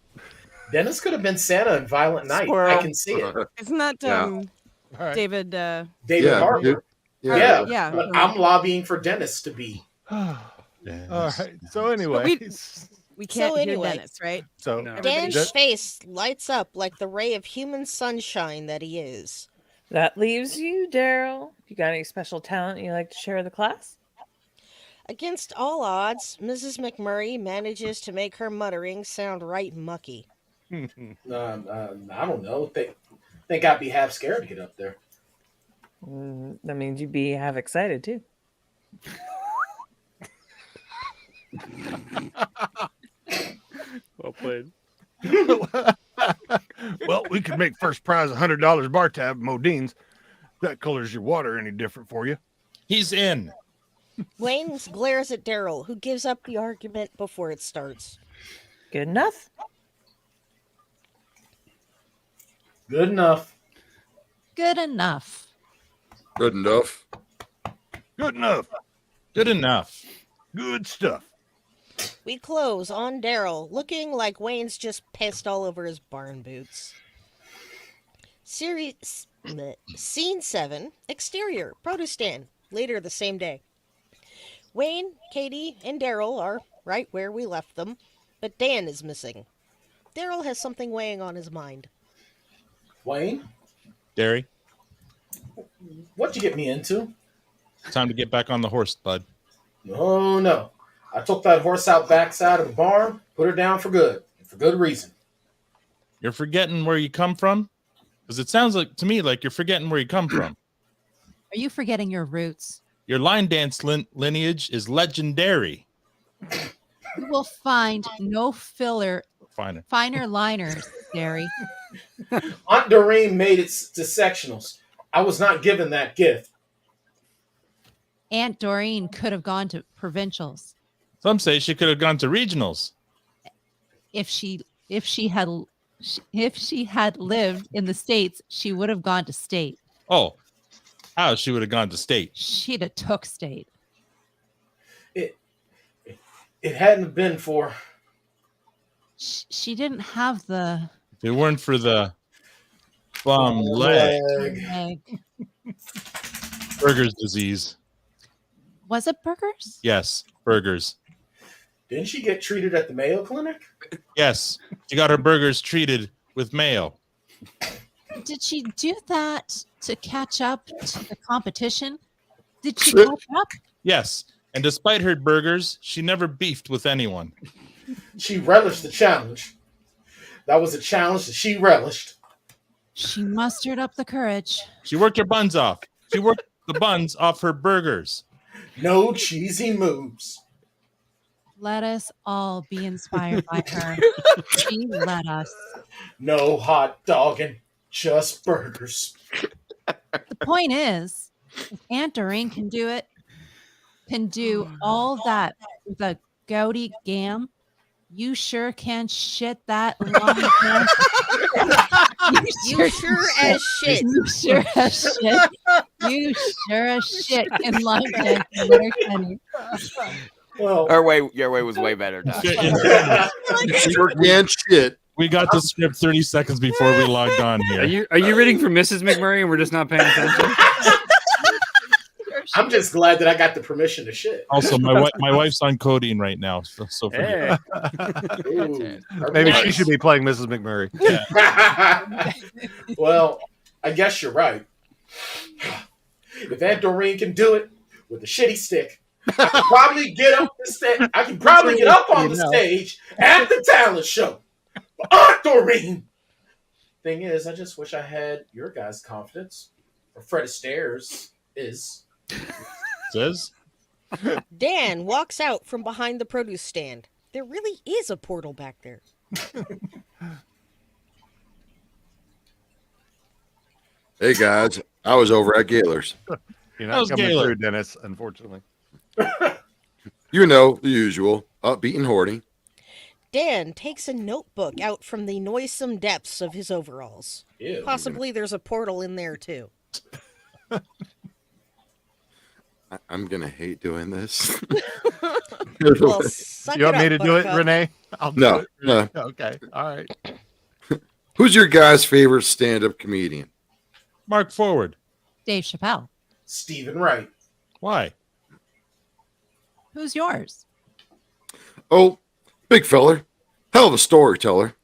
Dennis could have been Santa in Violent Night. Squirrel. I can see it. Isn't that Yeah. All right. David? David Yeah, Harbour. dude. Yeah, Yeah. but I'm lobbying for Dennis to be. All right. So anyways, We can't So hear anyway. Dennis, right? so No. Dan's Just- face lights up like the ray of human sunshine that he is. That leaves you, Daryl. You got any special talent you like to share with the class? Against all odds, Mrs. McMurray manages to make her muttering sound right mucky. I don't know. Think I'd be half scared to get up there. That means you'd be half excited too. Well played. Well, we could make first prize $100 bar tab Modine's. That colors your water any different for you? He's in. Wayne glares at Daryl, who gives up the argument before it starts. Good enough. Good enough. Good enough. Good enough. Good enough. Good enough. Good stuff. We close on Daryl, looking like Wayne's just pissed all over his barn boots. Scene 7, exterior, produce stand, later the same day. Wayne, Katie, and Daryl are right where we left them, but Dan is missing. Daryl has something weighing on his mind. Wayne, Derry, what'd you get me into? time to get back on the horse, bud. No. I took that horse out backside of the barn, put her down for good, and for good reason. You're forgetting where you come from? Because it sounds like to me like you're forgetting where you come from. Are you forgetting your roots? Your line dance lineage is legendary. You will find no finer liners, Derry. Aunt Doreen made it to sectionals. I was not given that gift. Aunt Doreen could have gone to provincials Some say she could have gone to regionals. if she had lived in the States. She would have gone to state. Oh, how she would have gone to state. She'd have took state. It hadn't been for. She didn't have the If it weren't for the bum leg, leg. Burger's disease. Was it burgers? Yes, burgers. Didn't she get treated at the Mayo Clinic? Yes, she got her burgers treated with mayo. Did she do that to catch up to the competition? Did she catch up? Yes, and despite her burgers, she never beefed with anyone. She relished the challenge. That was a challenge that she relished. She mustered up the courage. She worked her buns off. She worked the buns off her burgers. No cheesy moves. Let us all be inspired by her. She let us. No hot dogging, just burgers. The point is, if Aunt Doreen can do it, can do all that with a Gouty Gam, you sure can shit that long pants. You sure as shit. You sure as shit. You sure as shit can long pants in Letterkenny. Well, Your way was way better. Doc. Sure can shit. We got the script 30 seconds before we logged on here. Are you reading for Mrs. McMurray and we're just not paying attention? I'm just glad that I got the permission to shit. Also, my wife's on codeine right now, so forget it. Ooh, Maybe nice. she should be playing Mrs. McMurray. Well, I guess you're right. If Aunt Doreen can do it with a shitty stick, I can probably get up on the stage at the talent show. But Aunt Doreen. Thing is, I just wish I had your guys' confidence. Or Fred Astaire's is. Says Dan walks out from behind the produce stand. There really is a portal back there. Hey guys, I was over at Gaylor's. You're not coming through, Dennis, unfortunately. You know, the usual. Upbeat and horny. Dan takes a notebook out from the noisome depths of his overalls. Ew. Possibly there's a portal in there too. I'm going to hate doing this. Well, suck You want it me up, to do it, Buttercup. Renee? I'll do No, it. no. Okay, all right. Who's your guy's favorite stand-up comedian? Mark Forward. Dave Chappelle. Stephen Wright. Why? Who's yours? Oh, big feller. Hell of a storyteller.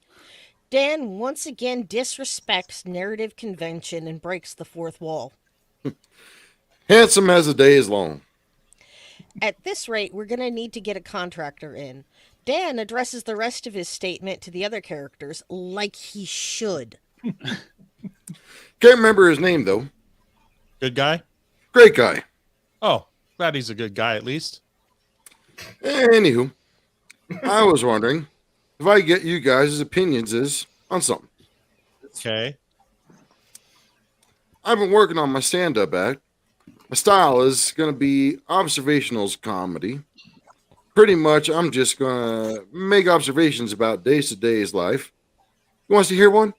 Dan once again disrespects narrative convention and breaks the fourth wall. Handsome as the day is long. At this rate, we're going to need to get a contractor in. Dan addresses the rest of his statement to the other characters like he should. Can't remember his name, though. Good guy? Great guy. Oh, glad he's a good guy at least. Anywho, I was wondering if I could get you guys' opinions on something. Okay. I've been working on my stand-up act. My style is going to be observational comedy. Pretty much, I'm just going to make observations about day-to-day life. You want us to hear one?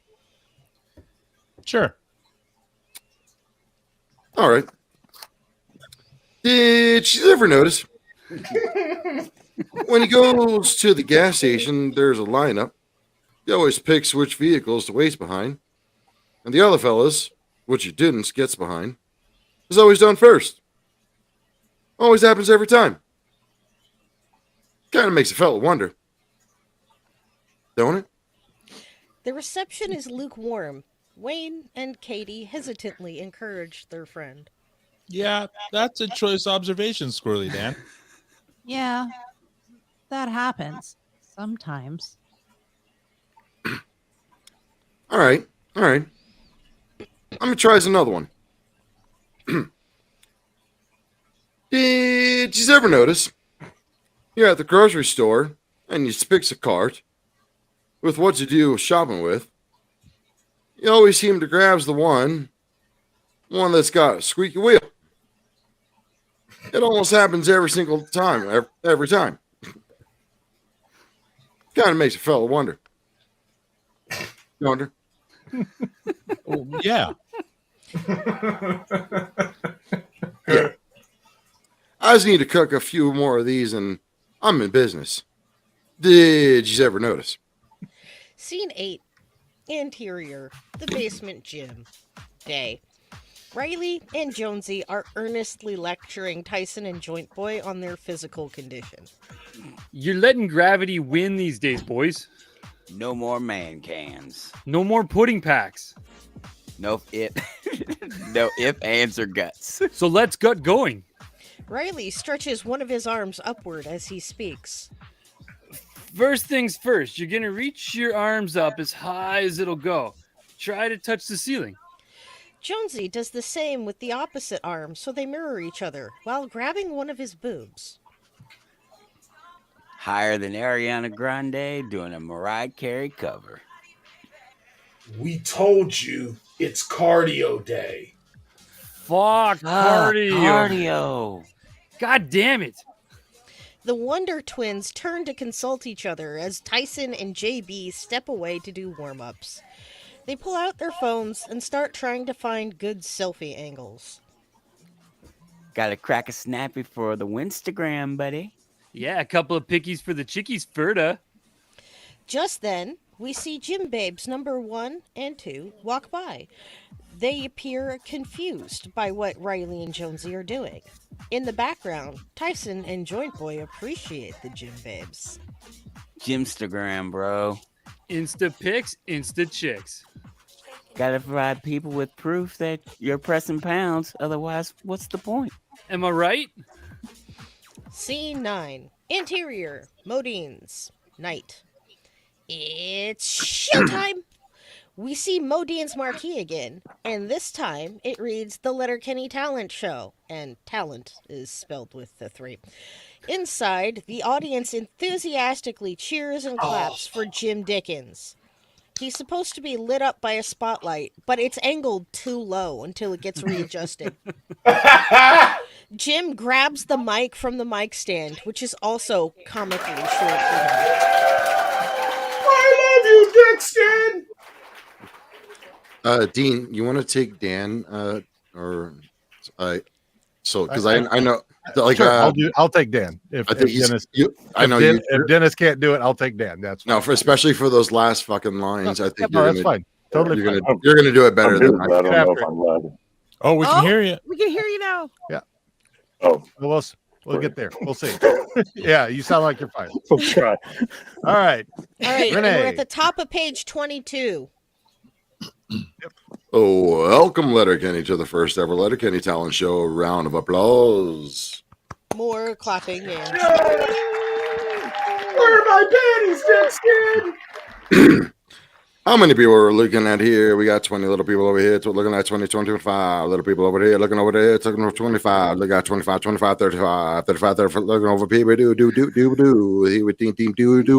Sure. All right. Did you ever notice when he goes to the gas station, there's a lineup. He always picks which vehicles to wait behind. And the other fellas, which he didn't, gets behind. Is always done first. Always happens every time. Kind of makes a fella wonder. Don't it? The reception is lukewarm. Wayne and Katie hesitantly encourage their friend. Yeah, that's a choice observation, Squirrely Dan. Yeah, that happens sometimes. All right. I'm going to try another one. Did you ever notice you're at the grocery store and you pick a cart with what you do shopping with? You always seem to grab the one that's got a squeaky wheel. It almost happens every single time, every time. Kind of makes a fella wonder. Wonder. Oh, yeah. Yeah. I just need to cook a few more of these and I'm in business. Did you ever notice? Scene 8. Interior. The basement gym. Day. Riley and Jonesy are earnestly lecturing Tyson and Joint Boy on their physical condition. You're letting gravity win these days, boys. No more man cans. No more pudding packs. No if, no if, ands, or guts. So let's get going. Riley stretches one of his arms upward as he speaks. First things first, you're going to reach your arms up as high as it'll go. Try to touch the ceiling. Jonesy does the same with the opposite arm so they mirror each other while grabbing one of his boobs. Higher than Ariana Grande doing a Mariah Carey cover. We told you it's cardio day. Fuck cardio. Cardio. God damn it. The Wonder Twins turn to consult each other as Tyson and JB step away to do warm-ups. They pull out their phones and start trying to find good selfie angles. Gotta crack a snappy for the Winstagram, buddy. Yeah, a couple of pickies for the chickies, Ferda. Just then, we see Gym Babes number 1 and 2 walk by. They appear confused by what Riley and Jonesy are doing. In the background, Tyson and Joint Boy appreciate the Gym Babes. Gymstagram, bro. Insta pics, Insta chicks. Gotta provide people with proof that you're pressing pounds. Otherwise, what's the point? Am I right? Scene 9. Interior. Modine's. Night. It's showtime! We see Modine's marquee again, and this time it reads the Letterkenny Talent Show, and talent is spelled with the 3. Inside, the audience enthusiastically cheers and claps for Jim Dickens. He's supposed to be lit up by a spotlight, but it's angled too low until it gets readjusted. Jim grabs the mic from the mic stand, which is also comically short for him. I love you, Dixon! Dean, you want to take Dan, because I know, like, sure, I'll take Dan. If Dennis can't do it, I'll take Dan. That's fine. no, especially for those last fucking lines. I think that's fine. Totally you're fine. gonna do it better than I don't can. know if I'm allowed. Oh, we can hear you. We can hear you now. Yeah. Oh, we'll get there. We'll see. Yeah, you sound like you're fine. we'll try. All right. All right, and Renee. we're at the top of page 22. Oh, welcome, Letterkenny, to the first ever Letterkenny Talent Show. A round of applause. More clapping and... Where are my panties, Dixon? How many people are looking at here? We got 20 little people over here. Looking at 20, 25 little people over here. Looking over there. Looking over 25. Look at 25, 25, 35, 35, 35. Looking over people. Do. Here we do.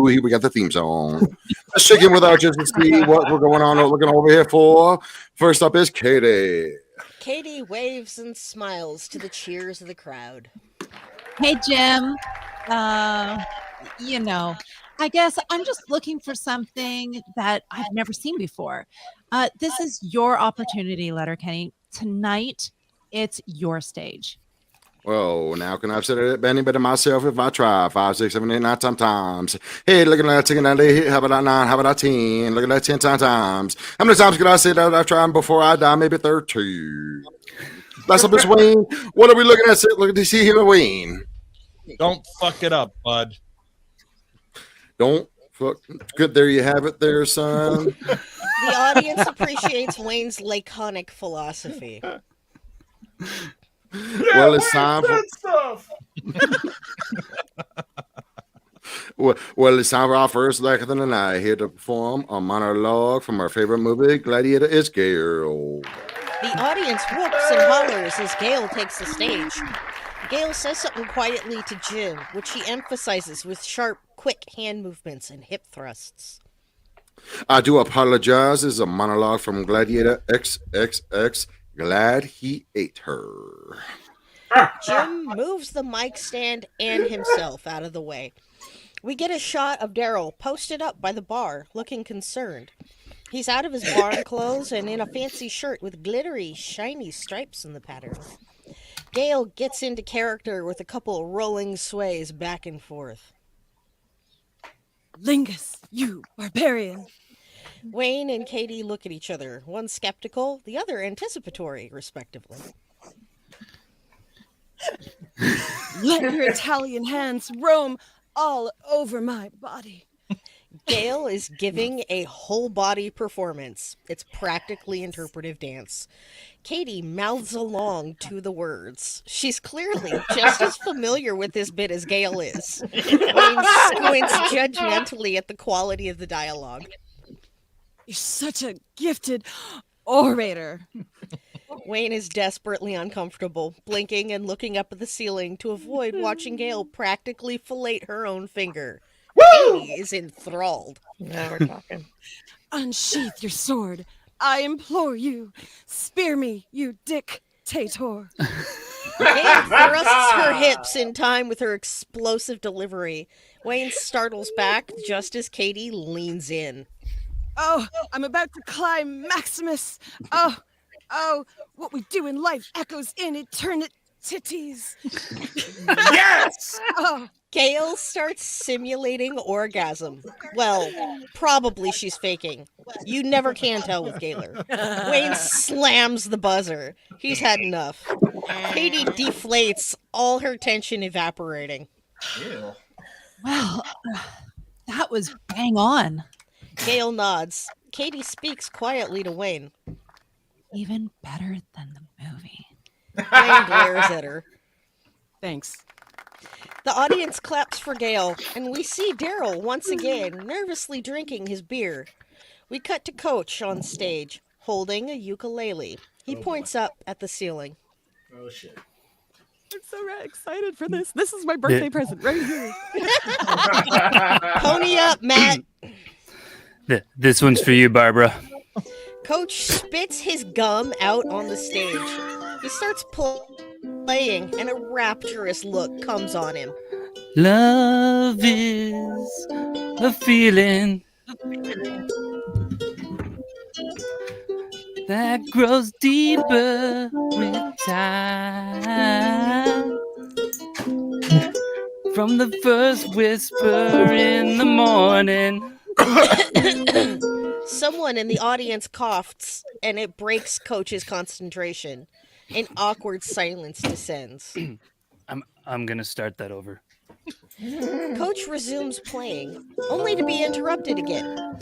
Here we got the theme song. Let's check in with our just to see what we're going on. Looking over here for. First up is Katie. Katie waves and smiles to the cheers of the crowd. Hey, Jim. I guess I'm just looking for something that I've never seen before. This is your opportunity, Letterkenny. Tonight, it's your stage. Well, now can I say it any better myself if I try 5, 6, 7, 8, 9 times? Hey, look at that, taking that 8, how about that 9, how about that 10? Look at that 10 times. How many times can I say that I've tried before I die? Maybe 13. That's up, Miss Wayne. What are we looking at? Look at this here, Wayne. Don't fuck it up, bud. Don't fuck. Good, there you have it there, son. The audience appreciates Wayne's laconic philosophy. Well, it's time for stuff. well, it's time for our first lecture of the night. Here to perform a monologue from our favorite movie, Gladiator. It's Gail. The audience whoops and hollers as Gail takes the stage. Gail says something quietly to Jim, which he emphasizes with sharp, quick hand movements and hip thrusts. I do apologize. This is a monologue from Gladiator XXX. Glad he ate her. Jim moves the mic stand and himself out of the way. We get a shot of Daryl posted up by the bar, looking concerned. He's out of his barn clothes and in a fancy shirt with glittery, shiny stripes in the pattern. Gail gets into character with a couple rolling sways back and forth. Lingus, you barbarian. Wayne and Katie look at each other, one skeptical, the other anticipatory, respectively. Let your Italian hands roam all over my body. Gail is giving a whole body performance. It's practically interpretive dance. Katie mouths along to the words. She's clearly just as familiar with this bit as Gail is. Wayne squints judgmentally at the quality of the dialogue. You're such a gifted orator. Wayne is desperately uncomfortable, blinking and looking up at the ceiling to avoid watching Gail practically fillet her own finger. Katie is enthralled. Now we're talking. Unsheath your sword. I implore you. Spear me, you dictator. Gail thrusts her hips in time with her explosive delivery. Wayne startles back just as Katie leans in. Oh, I'm about to climb Maximus. Oh, what we do in life echoes in eternities. Yes! Oh. Gail starts simulating orgasm. Well, probably she's faking. You never can tell with Gaylor. Wayne slams the buzzer. He's had enough. Katie deflates, all her tension evaporating. Ew. Well, that was bang on. Gail nods. Katie speaks quietly to Wayne. Even better than the movie. Wayne glares at her. Thanks. The audience claps for Gail, and we see Daryl once again nervously drinking his beer. We cut to Coach on stage, holding a ukulele. He points up at the ceiling. Oh, shit. I'm so excited for this. This is my birthday present right here. Pony up, Matt. This one's for you, Barbara. Coach spits his gum out on the stage. He starts playing, and a rapturous look comes on him. Love is a feeling that grows deeper with time. From the first whisper in the morning. Someone in the audience coughs, and it breaks Coach's concentration. An awkward silence descends. I'm gonna start that over. Coach resumes playing, only to be interrupted again.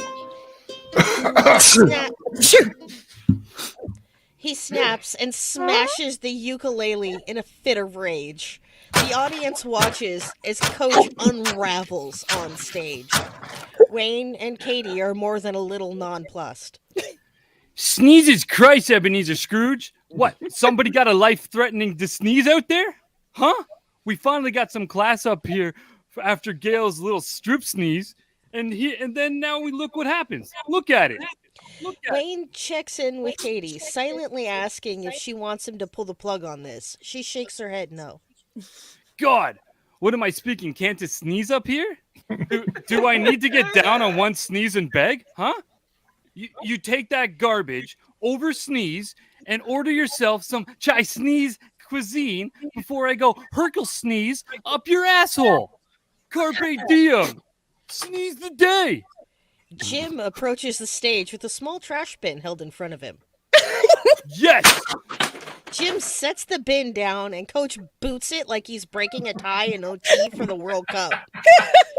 He snaps and smashes the ukulele in a fit of rage. The audience watches as Coach unravels on stage. Wayne and Katie are more than a little nonplussed. Sneezes Christ, Ebenezer Scrooge. What, somebody got a life-threatening to sneeze out there? Huh? We finally got some class up here after Gail's little strip sneeze. And then now we look what happens. Look at it. Wayne checks in with Katie, silently asking if she wants him to pull the plug on this. She shakes her head no. God, what am I speaking? Can't it sneeze up here? Do I need to get down on one sneeze and beg? Huh? You take that garbage, over sneeze, and order yourself some Chinese cuisine before I go Hercule sneeze up your asshole. Carpe diem. Sneeze the day. Jim approaches the stage with a small trash bin held in front of him. Yes! Jim sets the bin down and Coach boots it like he's breaking a tie in OT for the World Cup.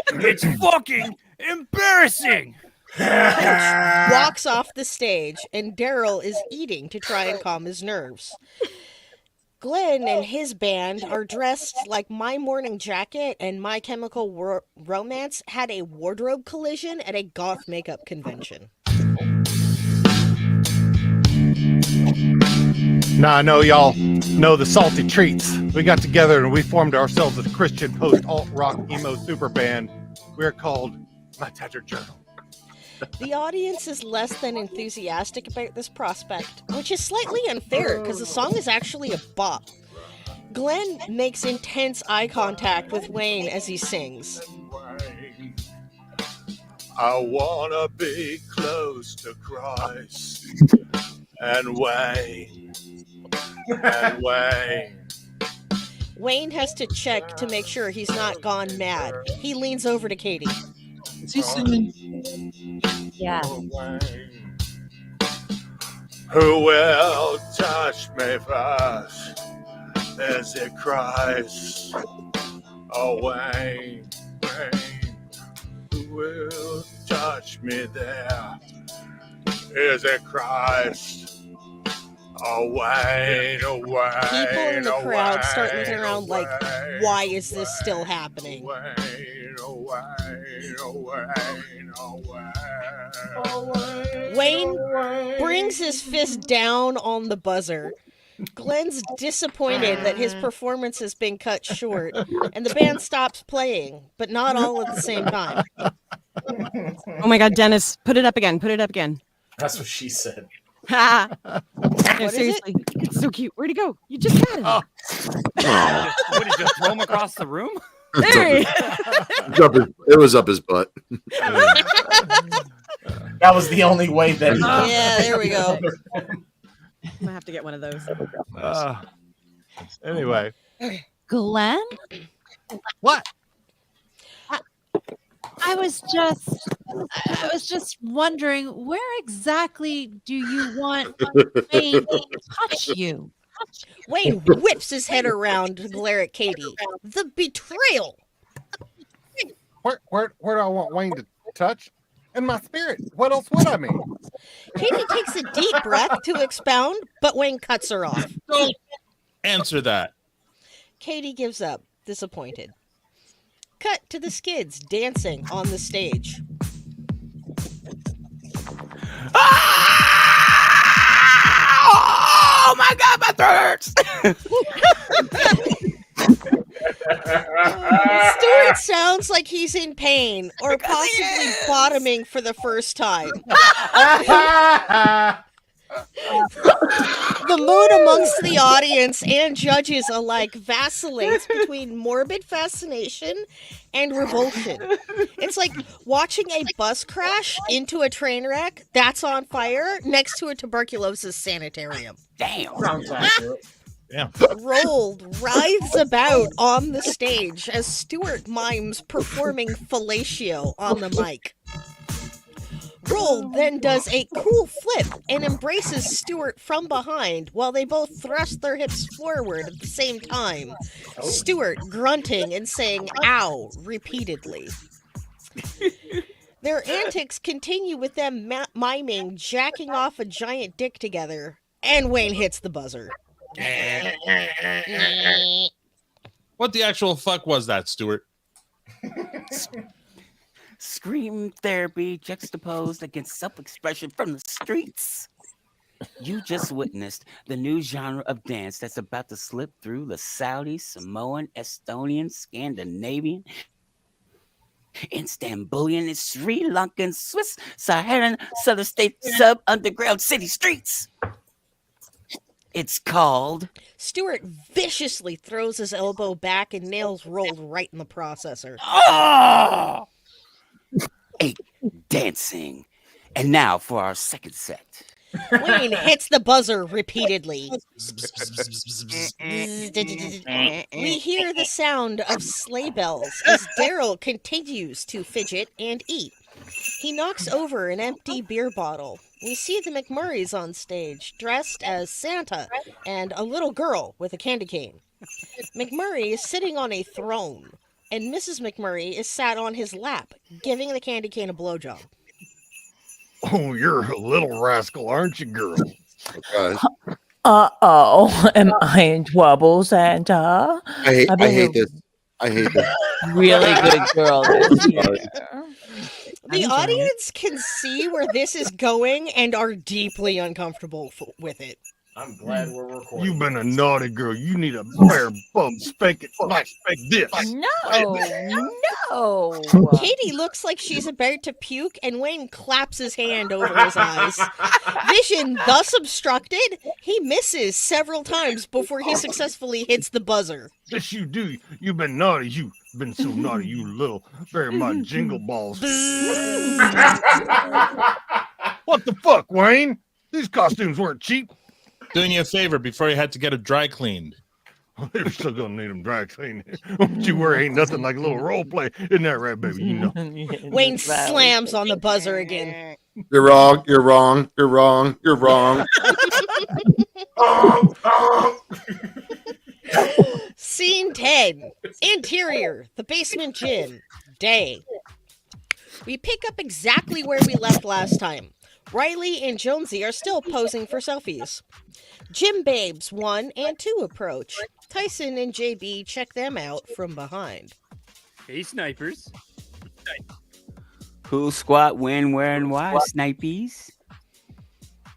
It's fucking embarrassing! Coach walks off the stage and Daryl is eating to try and calm his nerves. Glenn and his band are dressed like My Morning Jacket and My Chemical Romance had a wardrobe collision at a goth makeup convention. Now I know y'all know the salty treats. We got together and we formed ourselves a Christian post-alt-rock emo super band. We're called My Tattered Journal. The audience is less than enthusiastic about this prospect, which is slightly unfair because the song is actually a bop. Glenn makes intense eye contact with Wayne as he sings. I wanna be close to Christ and Wayne. Wayne has to check to make sure he's not gone mad. He leans over to Katie. Is he singing? Yeah. Who will touch me first? Is it Christ? Oh, Wayne. Who will touch me there? Is it Christ? Oh, Wayne, oh, Wayne. People in the oh, crowd Wayne, start looking around like, Wayne, why is this still happening? Wayne, oh, Wayne, oh, Wayne, oh, Wayne. Wayne brings his fist down on the buzzer. Glenn's disappointed that his performance has been cut short, and the band stops playing, but not all at the same time. Oh my God, Dennis, put it up again. Put it up again. That's what she said. No, What is seriously. It's so cute. Where'd he go? You just got him. What did you throw him across the room? There he It was up his butt. That was the only way that. Yeah, there we go. I'm gonna have to get one of those. Anyway, Glenn, what? I was just wondering, where exactly do you want Wayne to touch you? Wayne whips his head around to glare at Katie. The betrayal. Where do I want Wayne to touch? In my spirit. What else would I mean? Katie takes a deep breath to expound, but Wayne cuts her off. Don't answer that. Katie gives up, disappointed. Cut to the Skids dancing on the stage. Oh my God, my throat hurts. Stuart sounds like he's in pain or possibly bottoming for the first time. The mood amongst the audience and judges alike vacillates between morbid fascination and revulsion. It's like watching a bus crash into a train wreck that's on fire next to a tuberculosis sanitarium. Damn. Sounds accurate. Yeah. Rolled writhes about on the stage as Stuart mimes performing fellatio on the mic. Rold then does a cool flip and embraces Stuart from behind while they both thrust their hips forward at the same time, Stuart grunting and saying ow repeatedly. Their antics continue with them miming jacking off a giant dick together, and Wayne hits the buzzer. What the actual fuck was that, Stuart? Scream therapy juxtaposed against self-expression from the streets. You just witnessed the new genre of dance that's about to slip through the Saudi, Samoan, Estonian, Scandinavian, Istanbulian, Sri Lankan, Swiss, Saharan, Southern State, sub-underground city streets. It's called... Stuart viciously throws his elbow back and nails Rolled right in the processor. Oh! Dancing. And now for our second set. Wayne hits the buzzer repeatedly. We hear the sound of sleigh bells as Daryl continues to fidget and eat. He knocks over an empty beer bottle. We see the McMurrays on stage, dressed as Santa and a little girl with a candy cane. McMurray is sitting on a throne, and Mrs. McMurray is sat on his lap, giving the candy cane a blowjob. Oh, you're a little rascal, aren't you, girl? Uh-oh. Am I in trouble, Santa? I hate this. I hate this. Really good girl this year. The audience can see where this is going and are deeply uncomfortable with it. I'm glad we're recording. You've been a naughty girl. You need a fair bum spanking like this. No. Katie looks like she's about to puke, and Wayne claps his hand over his eyes. Vision thus obstructed, he misses several times before he successfully hits the buzzer. Yes, you do. You've been naughty. You've been so naughty, you little, very much jingle balls. What the fuck, Wayne? These costumes weren't cheap. Doing you a favor before you had to get it dry cleaned. You're still gonna need them dry cleaned. What you wear ain't nothing like a little role play. Isn't that right, baby? You know. Wayne slams on the buzzer again. You're wrong. You're wrong. You're wrong. You're wrong. Scene 10. Interior, the basement gym. Day. We pick up exactly where we left last time. Riley and Jonesy are still posing for selfies. Gym babes 1 and 2 approach. Tyson and JB check them out from behind. Hey, snipers. Who squat when, where, and why, snipies?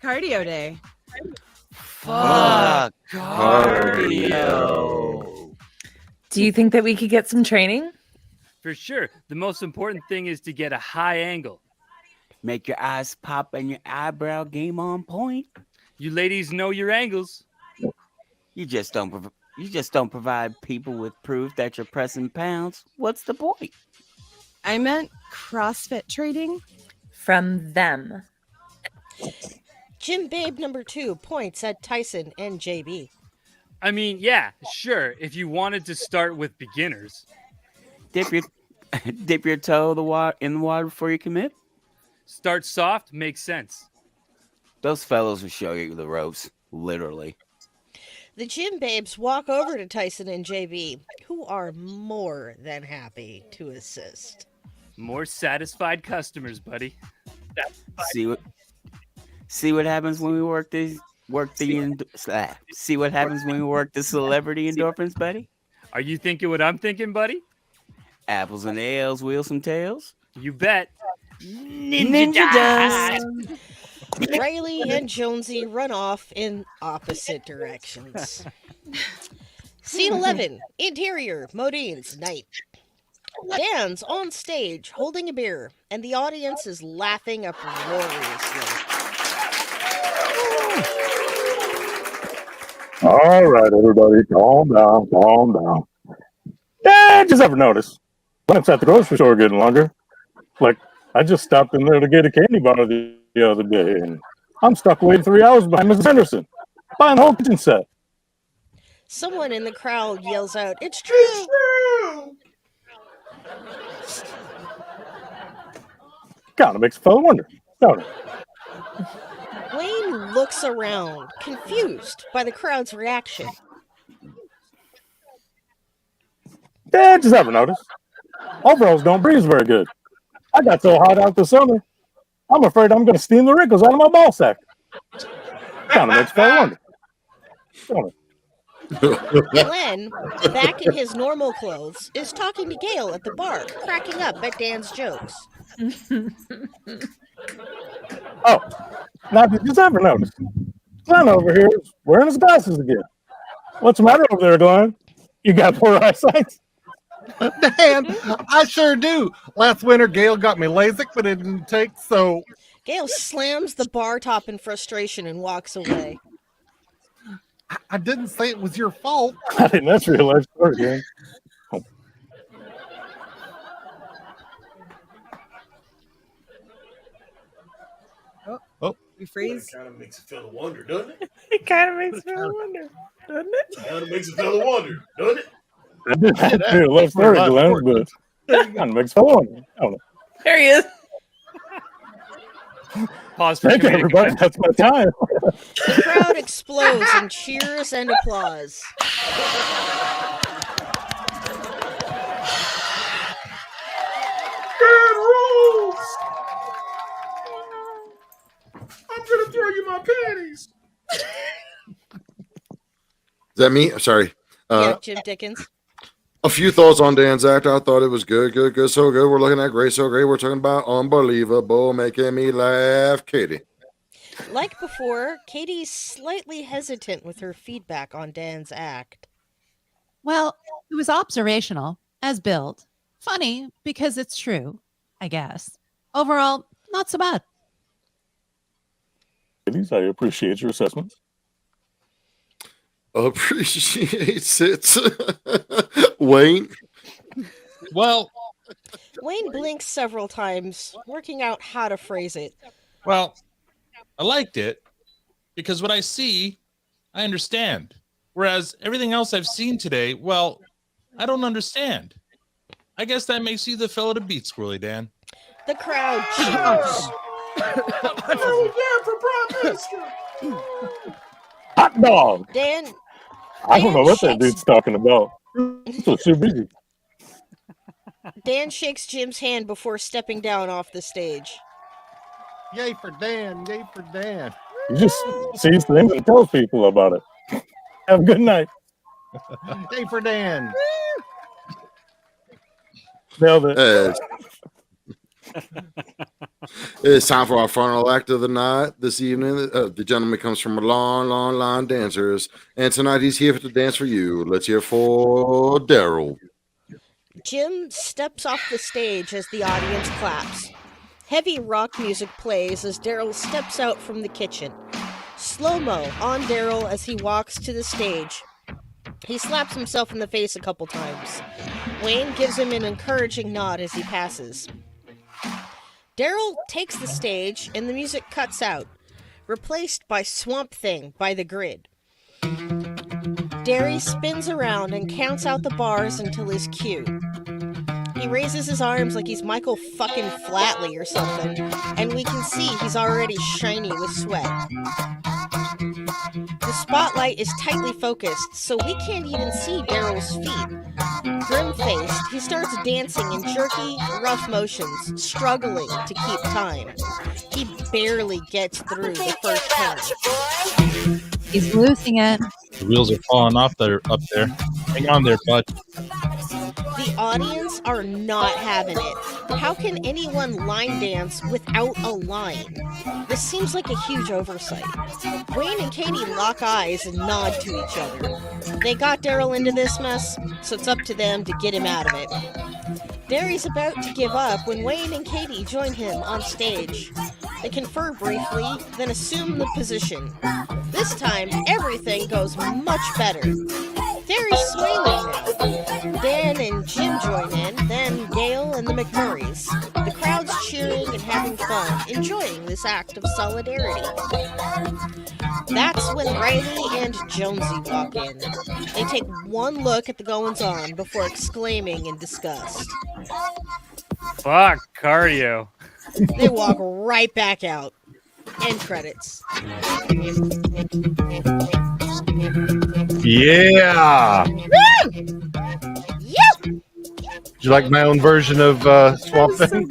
Cardio day. Fuck cardio. Do you think that we could get some training? For sure. The most important thing is to get a high angle. Make your eyes pop and your eyebrow game on point. You ladies know your angles. You just don't provide people with proof that you're pressing pounds. What's the point? I meant CrossFit trading. From them. Jim Babe number 2 points at Tyson and JB. I mean, yeah, sure. If you wanted to start with beginners, Dip your toe in the water before you commit. start soft makes sense. Those fellows will show you the ropes, literally. The Jim Babes walk over to Tyson and JB, who are more than happy to assist. More satisfied customers, buddy. See what happens when we work the celebrity endorphins, buddy? Are you thinking what I'm thinking, buddy? Apples and ales, wheels and tails. You bet. Ninja dust. Riley and Jonesy run off in opposite directions. Scene 11, interior, Modine's night. Dan's on stage holding a beer, and the audience is laughing uproariously. All right, everybody, calm down. Yeah, just ever notice? When I'm at the grocery store getting longer, like I just stopped in there to get a candy bar the other day, and I'm stuck waiting 3 hours behind Mrs. Henderson, buying the whole kitchen set. Someone in the crowd yells out, "It's true!" It's true! Kind of makes a fellow wonder, don't it? Wayne looks around, confused by the crowd's reaction. Yeah, just ever notice? Overalls don't breathe very good. I got so hot out this summer, I'm afraid I'm going to steam the wrinkles out of my ball sack. Kind of makes a fellow wonder, don't it? Glenn, back in his normal clothes, is talking to Gail at the bar, cracking up at Dan's jokes. Oh, now did you ever notice? Glenn over here is wearing his glasses again. What's the matter over there, Glenn? You got poor eyesight? Dan, I sure do. Last winter, Gail got me LASIK, but it didn't take, so... Gail slams the bar top in frustration and walks away. I didn't say it was your fault. I think that's real life story, man. Oh, we freeze. Kind of makes a fellow wonder, doesn't it? It kind of makes me wonder, doesn't it? Kind of makes a fellow wonder, doesn't it? That's real life story, Glenn, but kind of makes a fellow wonder. I don't know. There he is. Pause for Thank you, everybody. That's my time. The crowd explodes in cheers and applause. Dan rules! I'm gonna throw you my panties. Is that me? Sorry. Yeah, Jim Dickens. A few thoughts on Dan's act. I thought it was good, so good. We're looking at great, so great. We're talking about unbelievable, making me laugh, Katie. Like before, Katie's slightly hesitant with her feedback on Dan's act. Well, it was observational, as billed. Funny, because it's true, I guess. Overall, not so bad. Ladies, I appreciate your assessments. Appreciates it. Wayne. Well, Wayne blinks several times, working out how to phrase it. Well, I liked it because what I see, I understand. Whereas everything else I've seen today, well, I don't understand. I guess that makes you the fellow to beat, Squirrely Dan. The crowd cheers. Oh, for Prime Minister. Hot dog. Dan. I don't know what that dude's talking about. So too busy. Dan shakes Jim's hand before stepping down off the stage. Yay for Dan. Yay for Dan. He just sees things and tells people about it. Have a good night. Yay for Dan. Nailed it. It's time for our final act of the night this evening. The gentleman comes from a long, long line of dancers, and tonight he's here to dance for you. Let's hear for Daryl. Jim steps off the stage as the audience claps. Heavy rock music plays as Daryl steps out from the kitchen. Slow-mo on Daryl as he walks to the stage, He slaps himself in the face a couple times. Wayne gives him an encouraging nod as he passes. Daryl takes the stage and the music cuts out, replaced by Swamp Thing by The Grid. Derry spins around and counts out the bars until his cue. He raises his arms like he's Michael fucking Flatley or something, and we can see he's already shiny with sweat. The spotlight is tightly focused, so we can't even see Daryl's feet. Grim-faced, he starts dancing in jerky, rough motions, struggling to keep time. He barely gets through the first turn. He's losing it. The wheels are falling off there up there. Hang on there, bud. The audience are not having it. How can anyone line dance without a line? This seems like a huge oversight. Wayne and Katie lock eyes and nod to each other. They got Daryl into this mess, so it's up to them to get him out of it. Derry's about to give up when Wayne and Katie join him on stage. They confer briefly, then assume the position. This time, everything goes much better. Derry's smiling now. Dan and Jim join in, then Gail and the McMurrays. The crowd's cheering and having fun, enjoying this act of solidarity. That's when Riley and Jonesy walk in. They take one look at the goings-on before exclaiming in disgust. Fuck cardio. They walk right back out. End credits. Yeah. Did you like my own version of Swamp Thing?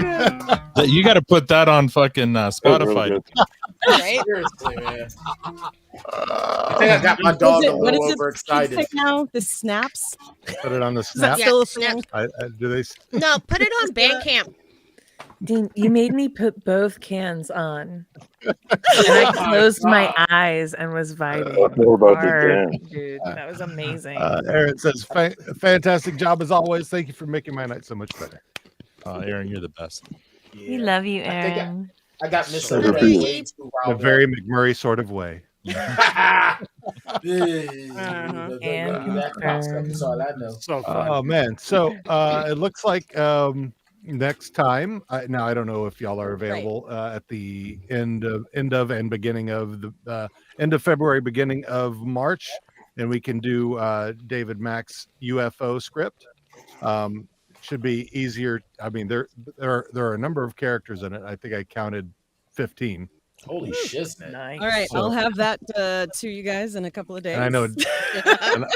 You got to put that on fucking Spotify. Right? Seriously, man. I think I got my dog a little overexcited. Now the snaps. Put it on the Is that snap. still a thing? Do they? No, put it on Bandcamp. Dean, you made me put both cans on. And I closed my eyes and was vibing. Hard, dude. That was amazing. Aaron says, fantastic job as always. Thank you for making my night so much better. Aaron, you're the best. We love you, Aaron. I got Mr. So Ray in way too a riled very up. McMurray sort of way. That That's all I know. So fun. Oh man! So it looks like next time. Now I don't know if y'all are available at the end of and beginning of the end of February, beginning of March, and we can do David Mack's UFO script. Should be easier. I mean, there are a number of characters in it. I think I counted 15. Holy shit! All right, I'll have that to you guys in a couple of days. And I know,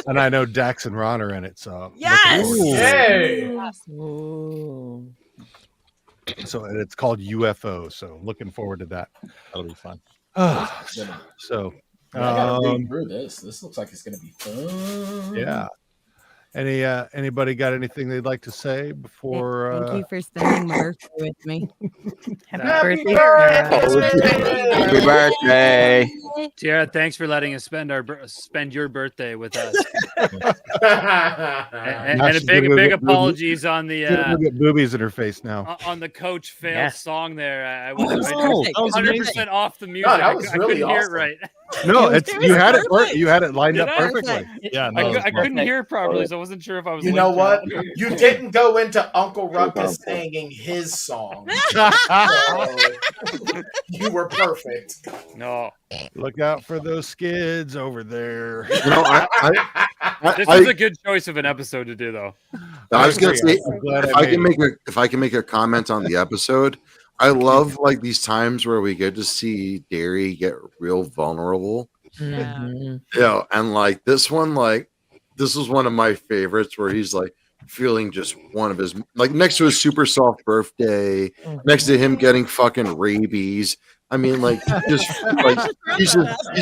and I know Dax and Ron are in it. So yes, hey. So it's called UFO. So looking forward to that. That'll be fun. So I gotta read through this. This looks like it's gonna be fun. yeah. Anybody got anything they'd like to say before? Thank you for spending my birthday with me. Happy birthday. Tiara, thanks for letting us spend your birthday with us. and a big apologies on the get boobies in her face now. on the Coach Fail Yeah. song there. I That was 100% off the music. No, that was I really couldn't hear it awesome. right. No, it's you had it. perfect. You had it lined Did up I? perfectly. Yeah, no, I couldn't hear it properly, so I wasn't sure if I was. You know linked what? up. You didn't go into Uncle Ruckus singing his song. So, you were perfect. No, Look out for those skids over there. You know, this was a good choice of an episode to do, though. I was gonna say, I'm glad if I I can made make a comment on the episode, I love like these times where we get to see Derry get real vulnerable. Mhm. Yeah, and like this one, like this was one of my favorites where he's like feeling just one of his like next to his super soft birthday, next to him getting fucking rabies. I mean, like just like he's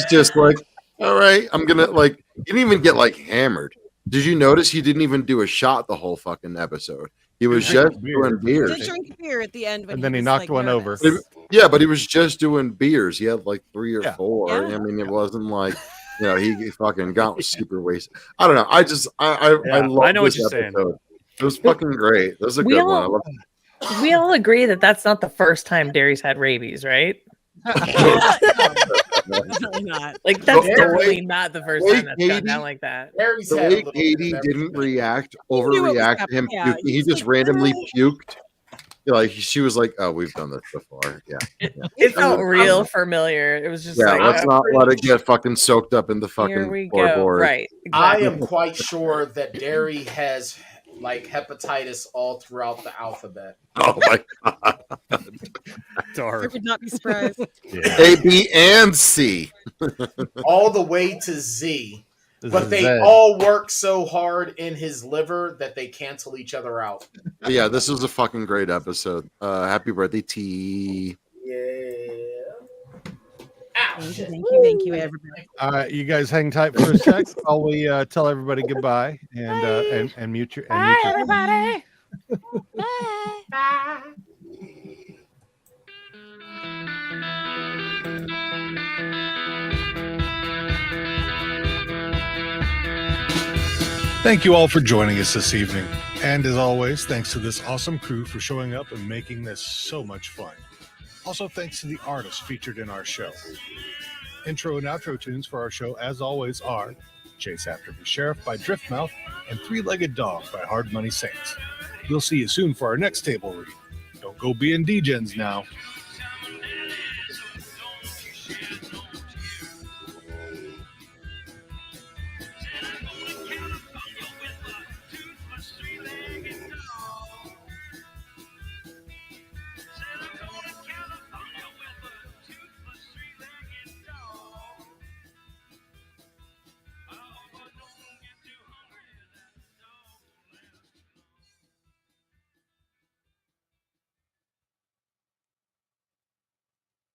just like, all right, I'm gonna like he didn't even get like hammered. Did you notice he didn't even do a shot the whole fucking episode? He was just doing beers. Did drink beer at the end, when And then he was, knocked like, one over. nervous. Yeah, but he was just doing beers. He had like 3 or Yeah. 4. Yeah. I mean, it wasn't like he fucking got super wasted. I don't know. I love I know what this you're saying. episode. It was fucking great. That was a We good one. I all- love We all agree that that's not the first time Derry's had rabies, right? not. Like that's The definitely not the first way time that's gone Katie- down like that. Harry's The had a way little bit Katie of didn't everything. react, knew what was overreact to happening. him Yeah, puking. he He was just like, randomly puked. Like she was like, "Oh, we've done this before." Yeah, It felt I'm- real familiar. It was just yeah. like, Let's not let it get fucking soaked up in the here fucking we go. floorboard. Right. I Exactly. am quite sure that Derry has like hepatitis all throughout the alphabet. Oh my god. I Dark. would not be surprised. Yeah. A, B, and C. All the way to Z. This But is they Zed. all work so hard in his liver that they cancel each other out. But yeah, this was a fucking great episode. Happy birthday, T. Thank you, everybody. All right, you guys hang tight for a sec while we tell everybody goodbye and mute your. And mute your everybody. Bye. Thank you all for joining us this evening. And as always, thanks to this awesome crew for showing up and making this so much fun. Also, thanks to the artists featured in our show. Intro and outro tunes for our show, as always, are Chase After the Sheriff by Driftmouth and Three-Legged Dog by Hard Money Saints. We'll see you soon for our next table read. Don't go being DJs now.